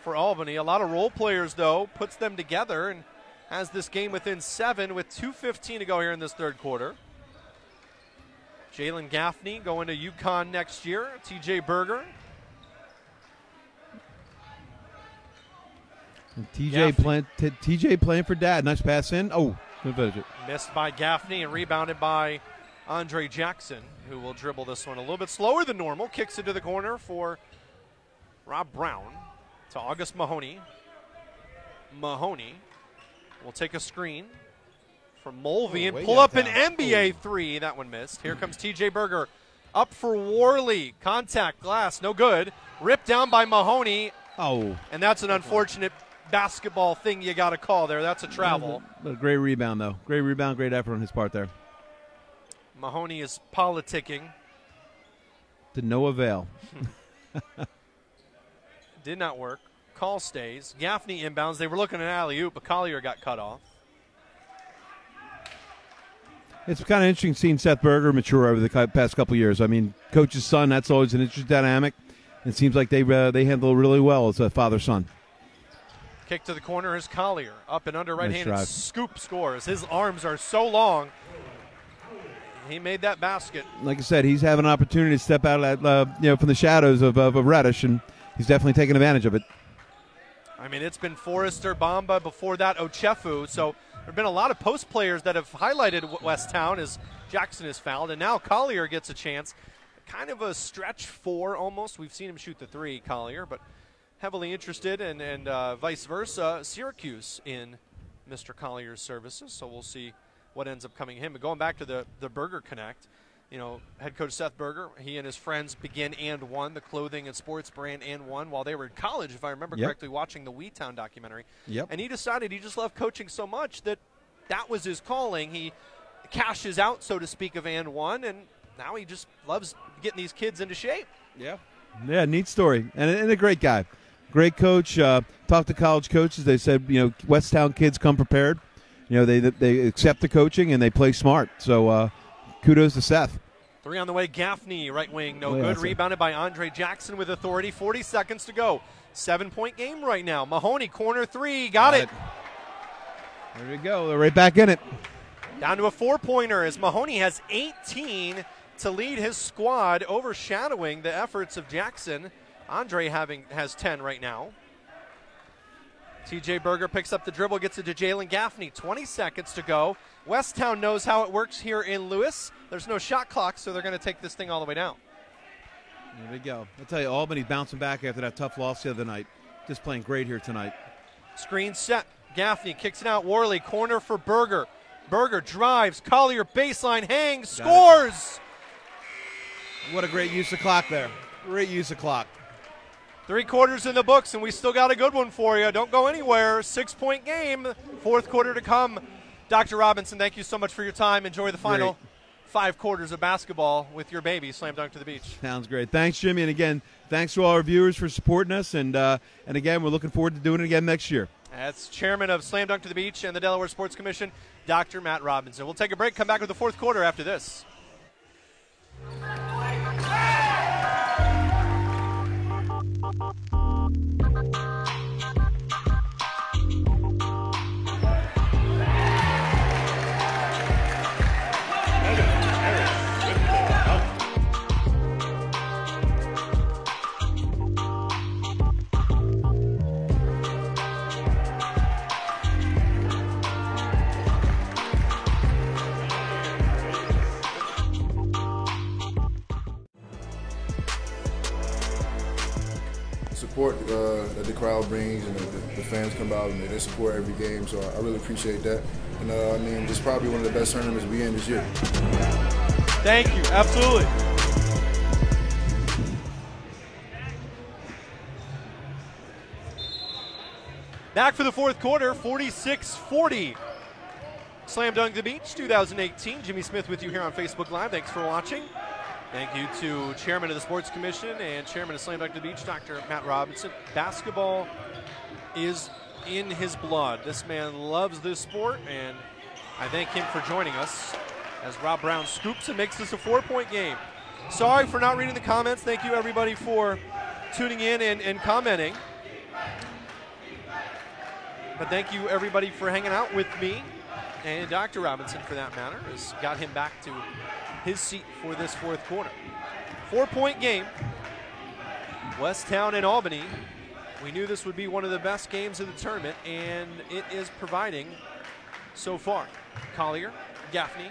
for Albany. A lot of role players, though, puts them together and has this game within 7 with 2:15 to go here in this third quarter. Jalen Gafney going to UConn next year. T.J. Berger. TJ playing for Dad. Nice pass in. Oh, good finish. Missed by Gafney and rebounded by Andre Jackson, who will dribble this one a little bit slower than normal. Kicks it to the corner for Rob Brown to August Mahoney. Mahoney will take a screen from Mulvey and pull up an NBA three. That one missed. Here comes T.J. Berger up for Worley. Contact glass, no good. Ripped down by Mahoney. Oh. And that's an unfortunate basketball thing you got to call there. That's a travel. But a great rebound, though. Great rebound, great effort on his part there. Mahoney is politicking. To no avail. Did not work. Call stays. Gafney inbounds. They were looking at alley-oop, but Collier got cut off. It's kind of interesting seeing Seth Berger mature over the past couple years. I mean, coach's son, that's always an interesting dynamic. It seems like they handle really well as a father-son. Kick to the corner is Collier. Up and under right-handed scoop scores. His arms are so long. He made that basket. Like I said, he's having an opportunity to step out of that, from the shadows of Reddish, and he's definitely taking advantage of it. I mean, it's been Forrester, Bamba, before that Ochefu. So there have been a lot of post players that have highlighted Westtown as Jackson is fouled, and now Collier gets a chance. Kind of a stretch 4 almost. We've seen him shoot the 3, Collier, but heavily interested, and vice versa, Syracuse in Mr. Collier's services. So we'll see what ends up coming to him. But going back to the Burger Connect, head coach Seth Berger, he and his friends begin And One, the clothing and sports brand And One, while they were in college, if I remember correctly, watching the Westtown documentary. Yep. And he decided he just loved coaching so much that was his calling. He cashes out, so to speak, of And One, and now he just loves getting these kids into shape. Yeah. Yeah, neat story. And a great guy. Great coach. Talked to college coaches. They said, Westtown kids come prepared. They accept the coaching and they play smart. So kudos to Seth. 3 on the way. Gafney, right wing, no Oh, yeah, good. that's Rebounded by Andre Jackson with authority. 40 seconds to go. 7-point game right now. Mahoney, corner 3. Got it. There we go. They're right back in it. Down to a 4-pointer as Mahoney has 18 to lead his squad, overshadowing the efforts of Jackson. Andre has 10 right now. TJ Berger picks up the dribble, gets it to Jalen Gafney. 20 seconds to go. Westtown knows how it works here in Lewis. There's no shot clock, so they're going to take this thing all the way down. There we go. I'll tell you, Albany bouncing back after that tough loss the other night. Just playing great here tonight. Screen set. Gafney kicks it out. Worley, corner for Berger. Berger drives. Collier baseline hangs. Scores! What a great use of clock there. Great use of clock. 3 quarters in the books, and we still got a good one for you. Don't go anywhere. 6-point game. 4th quarter to come. Dr. Robinson, thank you so much for your time. Enjoy the final 5 quarters of basketball with your baby. Slam dunk to the beach. Sounds great. Thanks, Jimmy. And again, thanks to all our viewers for supporting us. And again, we're looking forward to doing it again next year. That's Chairman of Slam Dunk to the Beach and the Delaware Sports Commission, Dr. Matt Robinson. We'll take a break, come back with the 4th quarter after this. Support that the crowd brings and the fans come out and they support every game, so I really appreciate that. And this is probably one of the best tournaments we in this year. Thank you, absolutely. Back for the 4th quarter, 46-40. Slam Dunk the Beach 2018. Jimmy Smith with you here on Facebook Live. Thanks for watching. Thank you to Chairman of the Sports Commission and Chairman of Slam Dunk to the Beach, Dr. Matt Robinson. Basketball is in his blood. This man loves this sport, and I thank him for joining us as Rob Brown scoops and makes this a 4-point game. Sorry for not reading the comments. Thank you, everybody, for tuning in and commenting. But thank you, everybody, for hanging out with me. And Dr. Robinson, for that matter, has got him back to his seat for this 4th quarter. 4-point game. Westtown and Albany. We knew this would be one of the best games of the tournament, and it is providing so far. Collier, Gafney,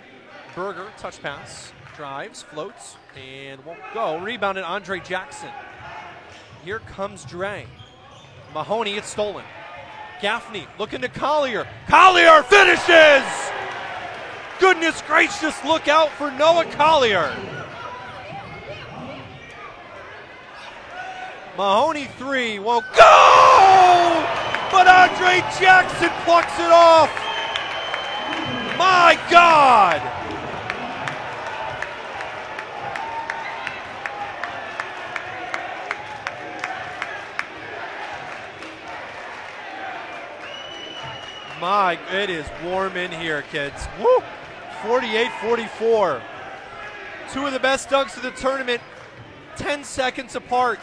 Berger, touch pass, drives, floats, and won't go. Rebounded Andre Jackson. Here comes Dre. Mahoney, it's stolen. Gafney looking to Collier. Collier finishes! Goodness gracious, look out for Noah Collier. Mahoney 3 won't go! But Andre Jackson plucks it off. My God! It is warm in here, kids. Woo! 48-44. 2 of the best dunks of the tournament, 10 seconds apart.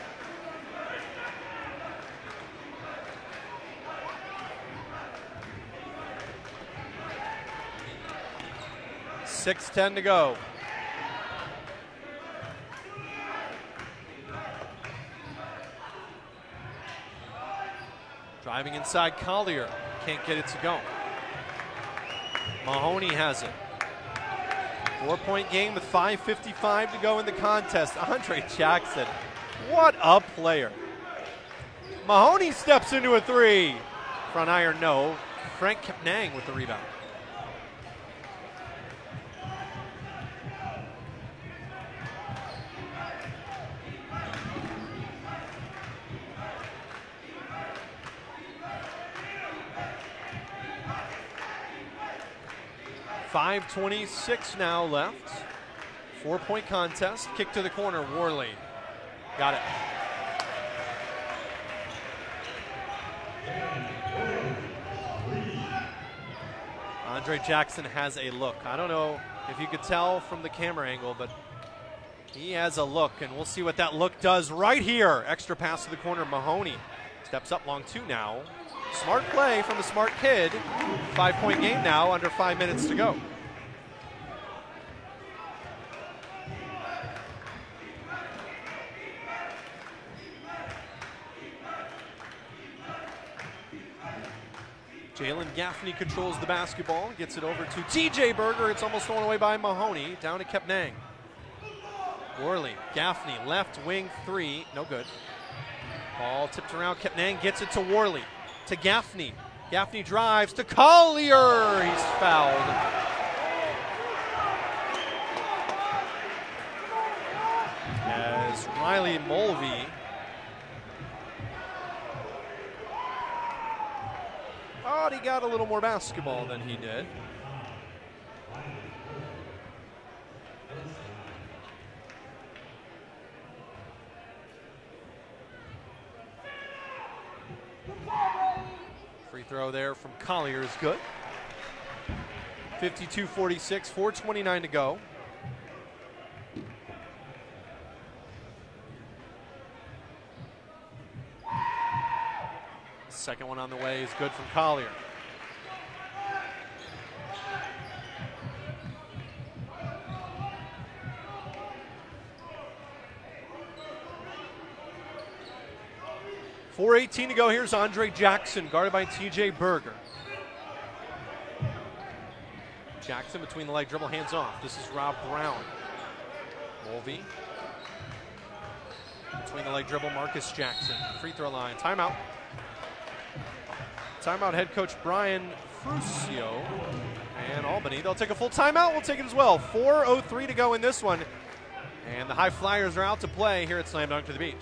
$6:10 to go. Driving inside Collier. Can't get it to go. Mahoney has it. 4-point game with 5:55 to go in the contest. Andre Jackson, what a player. Mahoney steps into a three. Front iron, no. Frank Kepnang with the rebound. .5:26 now left. 4-point contest. Kick to the corner. Worley. Got it. Andre Jackson has a look. I don't know if you could tell from the camera angle, but he has a look, and we'll see what that look does right here. Extra pass to the corner. Mahoney steps up long two now. Smart play from the smart kid. 5-point game now, under 5 minutes to go. Jalen Gafney controls the basketball, gets it over to TJ Berger. It's almost thrown away by Mahoney. Down to Kepnang. Worley, Gafney, left wing three, no good. Ball tipped around. Kepnang gets it to Worley. To Gafney. Gafney drives to Collier. He's fouled. As Riley Mulvey thought he got a little more basketball than he did. Free throw there from Collier is good. 52-46, 4:29 to go. Second one on the way is good from Collier. .418 to go. Here's Andre Jackson, guarded by TJ Berger. Jackson between the leg dribble, hands off. This is Rob Brown. Mulvey. Between the leg dribble, Marcus Jackson. Free throw line. Timeout. Timeout head coach Brian Fruscio and Albany. They'll take a full timeout. We'll take it as well. 4:03 to go in this one. And the High Flyers are out to play here at Slam Dunk to the Beach.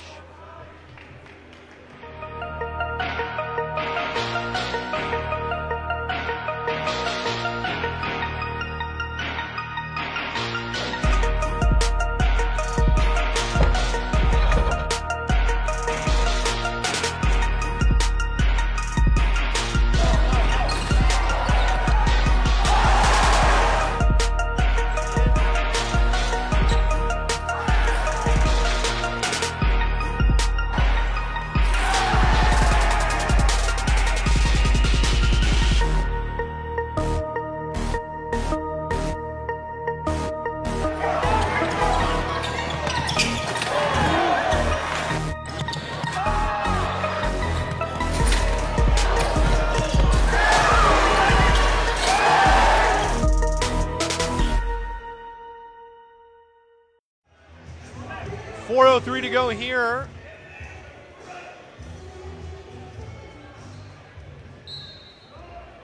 .403 to go here.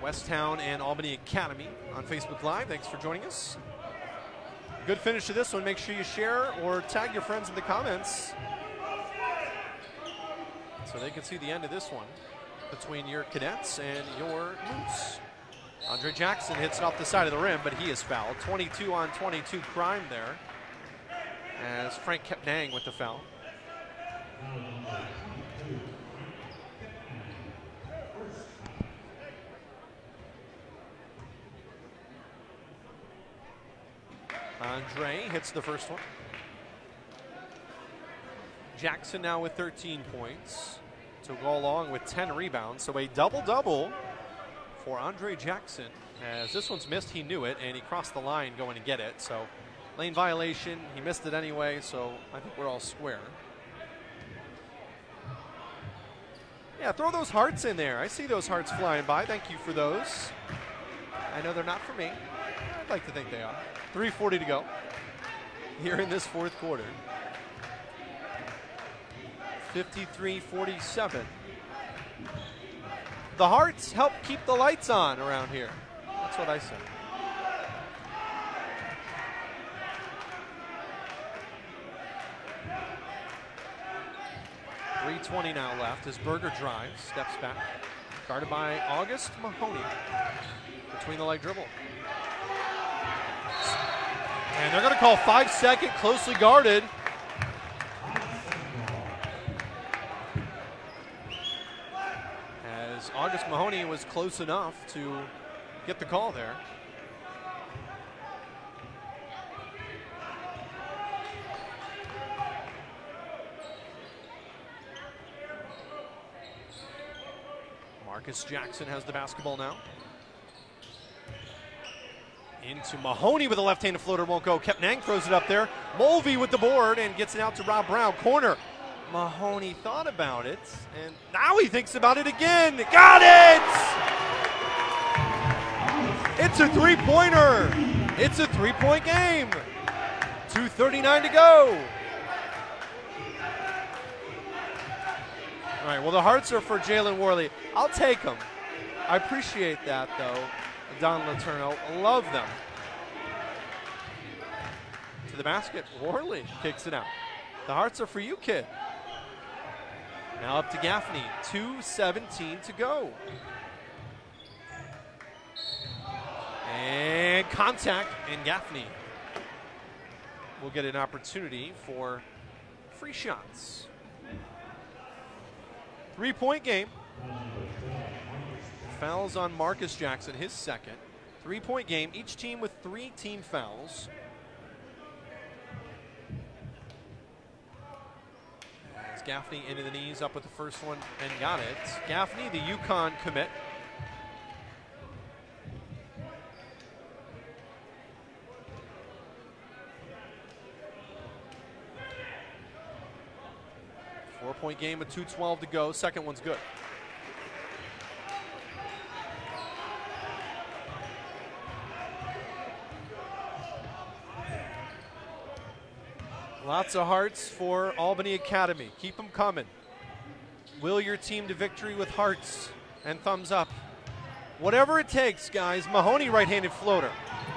Westtown and Albany Academy on Facebook Live. Thanks for joining us. Good finish to this one. Make sure you share or tag your friends in the comments so they can see the end of this one between your Cadets and your Moose. Andre Jackson hits it off the side of the rim, but he is fouled. 22 on 22 crime there, as Frank Kepnang with the foul. Andre hits the first one. Jackson now with 13 points to go along with 10 rebounds. So a double-double for Andre Jackson. As this one's missed, he knew it, and he crossed the line going to get it. So lane violation, he missed it anyway, so I think we're all square. Yeah, throw those hearts in there. I see those hearts flying by. Thank you for those. I know they're not for me. I'd like to think they are. 3:40 to go here in this fourth quarter. 53-47. The hearts help keep the lights on around here. That's what I say. .320 now left as Berger drives, steps back. Guarded by August Mahoney. Between the leg dribble. And they're going to call 5-second, closely guarded. As August Mahoney was close enough to get the call there. Marcus Jackson has the basketball now. Into Mahoney with a left-handed floater, won't go. Kepnang throws it up there. Mulvey with the board and gets it out to Rob Brown. Corner. Mahoney thought about it, and now he thinks about it again. Got it! It's a three-pointer. It's a three-point game. 2:39 to go. All right, well, the hearts are for Jalen Worley. I'll take them. I appreciate that, though. Don Letourneau, love them. To the basket, Worley kicks it out. The hearts are for you, kid. Now up to Gafney, 2:17 to go. And contact, and Gafney will get an opportunity for free shots. 3-point game. Fouls on Marcus Jackson, his second. 3-point game, each team with 3 team fouls. As Gafney into the knees, up with the first one and got it. Gafney, the UConn commit. Four-point game with 2:12 to go. Second one's good. Lots of hearts for Albany Academy. Keep them coming. Will your team to victory with hearts and thumbs up. Whatever it takes, guys. Mahoney right-handed floater.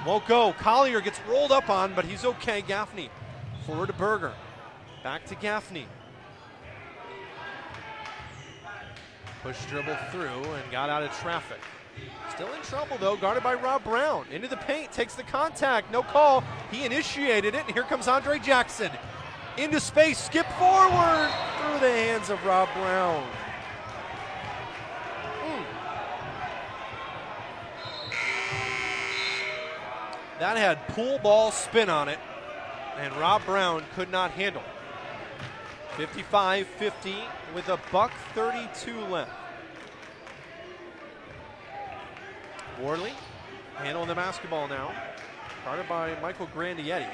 Won't go. Collier gets rolled up on, but he's okay. Gafney forward to Berger. Back to Gafney. Push dribble through and got out of traffic. Still in trouble, though, guarded by Rob Brown. Into the paint, takes the contact, no call. He initiated it, and here comes Andre Jackson. Into space, skip forward through the hands of Rob Brown. That had pool ball spin on it, and Rob Brown could not handle. 55-50 with a $1:32 left. Worley handling the basketball now. Guarded by Michael Grandietti.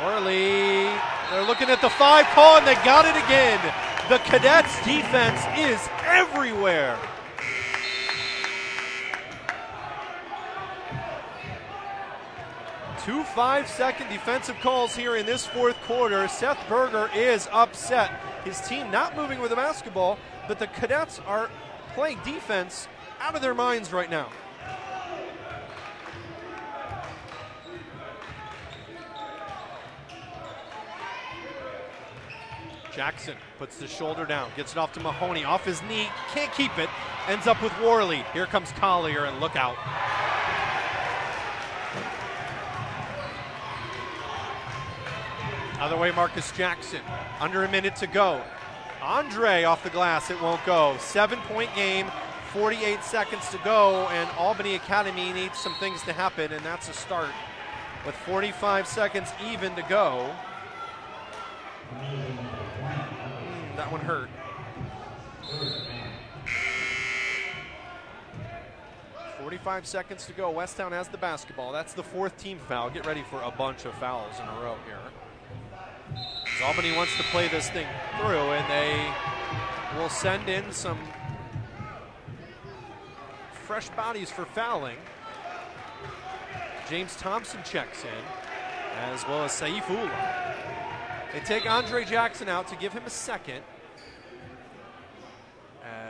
Worley, they're looking at the 5 call and they got it again. The Cadets defense is everywhere. Two 5-second defensive calls here in this fourth quarter. Seth Berger is upset. His team not moving with the basketball, but the Cadets are playing defense out of their minds right now. Jackson puts the shoulder down, gets it off to Mahoney, off his knee, can't keep it, ends up with Worley. Here comes Collier, and look out. Other way, Marcus Jackson. Under a minute to go. Andre off the glass, it won't go. 7-point game, 48 seconds to go, and Albany Academy needs some things to happen, and that's a start. With 45 seconds even to go. That one hurt. 45 seconds to go. Westtown has the basketball. That's the 4th team foul. Get ready for a bunch of fouls in a row here. As Albany wants to play this thing through, and they will send in some fresh bodies for fouling. James Thompson checks in, as well as Saif Ullah. They take Andre Jackson out to give him a second.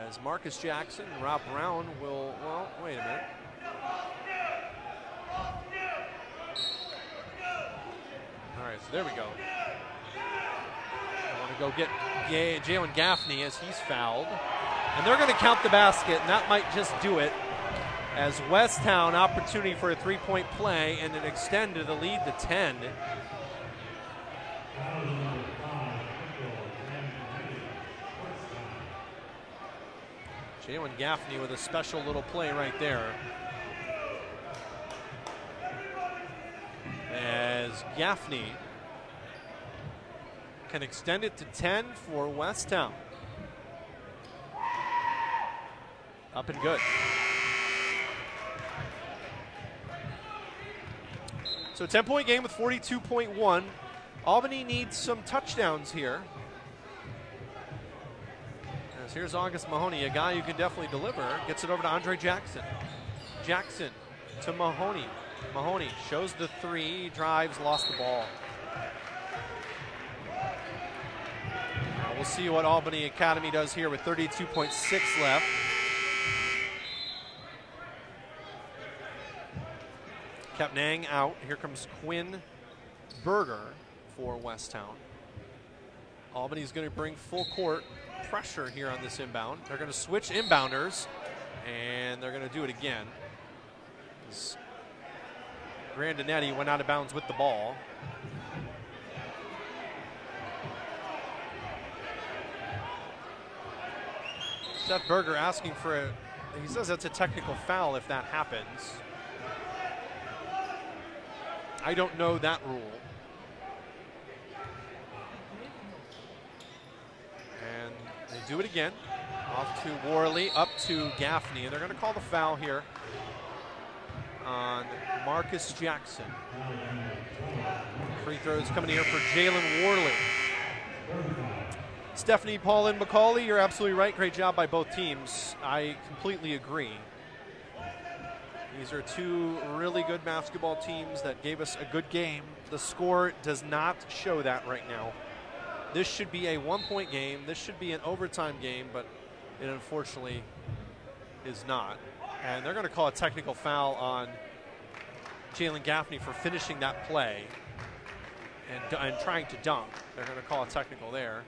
As Marcus Jackson and Rob Brown will, well, wait a minute. All right, so there we go. I want to go get Jalen Gafney as he's fouled. And they're going to count the basket, and that might just do it. As Westtown, opportunity for a 3-point play and an extend to the lead to 10. Jalen Gafney with a special little play right there. As Gafney can extend it to 10 for Westtown. Up and good. So 10-point game with 42.1. Albany needs some touchdowns here. As here's August Mahoney, a guy who can definitely deliver. Gets it over to Andre Jackson. Jackson to Mahoney. Mahoney shows the 3, drives, lost the ball. Now we'll see what Albany Academy does here with 32.6 left. Kapnang out. Here comes Quinn Berger for Westtown. Albany's going to bring full court pressure here on this inbound. They're going to switch inbounders, and they're going to do it again. Grandinetti went out of bounds with the ball. Seth Berger asking for a, he says that's a technical foul if that happens. I don't know that rule. And they do it again. Off to Worley, up to Gafney, and they're going to call the foul here on Marcus Jackson. Free throws coming here for Jalen Worley. Stephanie, Paul, and McCauley, you're absolutely right. Great job by both teams. I completely agree. These are two really good basketball teams that gave us a good game. The score does not show that right now. This should be a 1-point game. This should be an overtime game, but it unfortunately is not. And they're going to call a technical foul on Jalen Gafney for finishing that play and trying to dunk. They're going to call a technical there.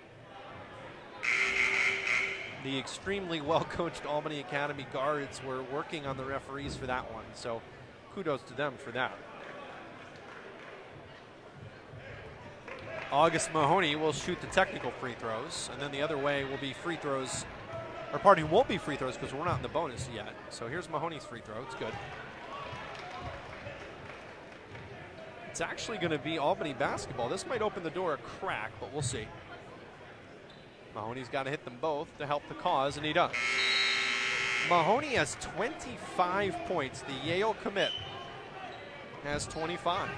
The extremely well-coached Albany Academy guards were working on the referees for that one, so kudos to them for that. August Mahoney will shoot the technical free throws, and then the other way will be free throws, or pardon, won't be free throws because we're not in the bonus yet. So here's Mahoney's free throw. It's good. It's actually going to be Albany basketball. This might open the door a crack, but we'll see. Mahoney's got to hit them both to help the cause, and he does. Mahoney has 25 points. The Yale commit has 25.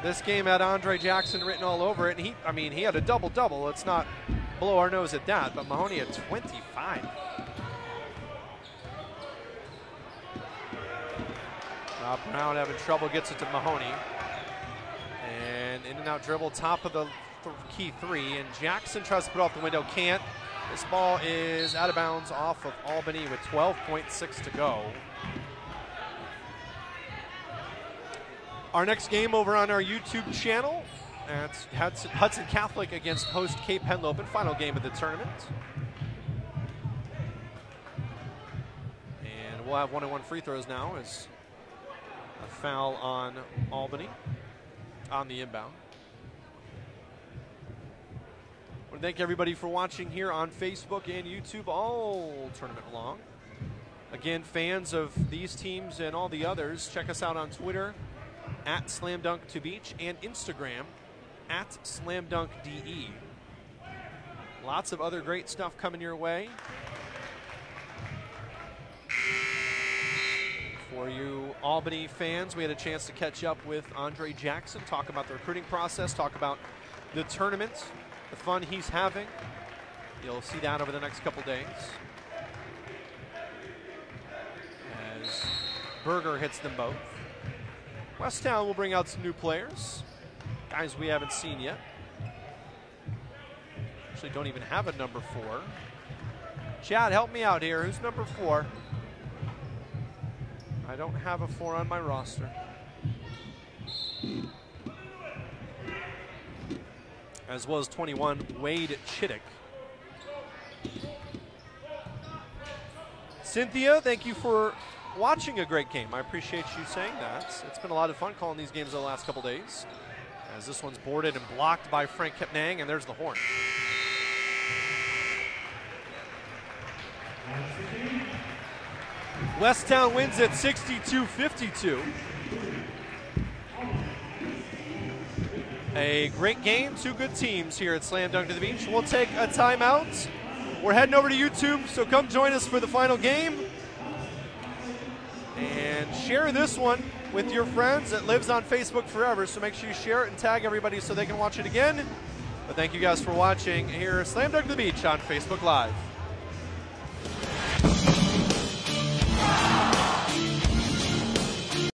This game had Andre Jackson written all over it, and he had a double-double. Let's not blow our nose at that, but Mahoney had 25. Rob Brown having trouble, gets it to Mahoney. And in and out dribble, top of the key 3, and Jackson tries to put it off the window, can't. This ball is out of bounds off of Albany with 12.6 to go. Our next game over on our YouTube channel, that's Hudson Catholic against host Cape Henlopen, final game of the tournament. And we'll have 1-on-1 free throws now as a foul on Albany on the inbound. I want to thank everybody for watching here on Facebook and YouTube all tournament long. Again, fans of these teams and all the others, check us out on Twitter at SlamDunkToBeach and Instagram at SlamDunkDE. Lots of other great stuff coming your way. Albany fans. We had a chance to catch up with Andre Jackson, talk about the recruiting process, talk about the tournament, the fun he's having. You'll see that over the next couple days. As Berger hits them both. Westtown will bring out some new players, guys we haven't seen yet. Actually don't even have a number 4. Chad, help me out here. Who's number 4? I don't have a 4 on my roster. As well as 21, Wade Chittick. Cynthia, thank you for watching a great game. I appreciate you saying that. It's been a lot of fun calling these games over the last couple days. As this one's boarded and blocked by Frank Kepnang, and there's the horn. Westtown wins at 62-52. A great game, 2 good teams here at Slam Dunk to the Beach. We'll take a timeout. We're heading over to YouTube, so come join us for the final game. And share this one with your friends. It lives on Facebook forever, so make sure you share it and tag everybody so they can watch it again. But thank you guys for watching here at Slam Dunk to the Beach on Facebook Live.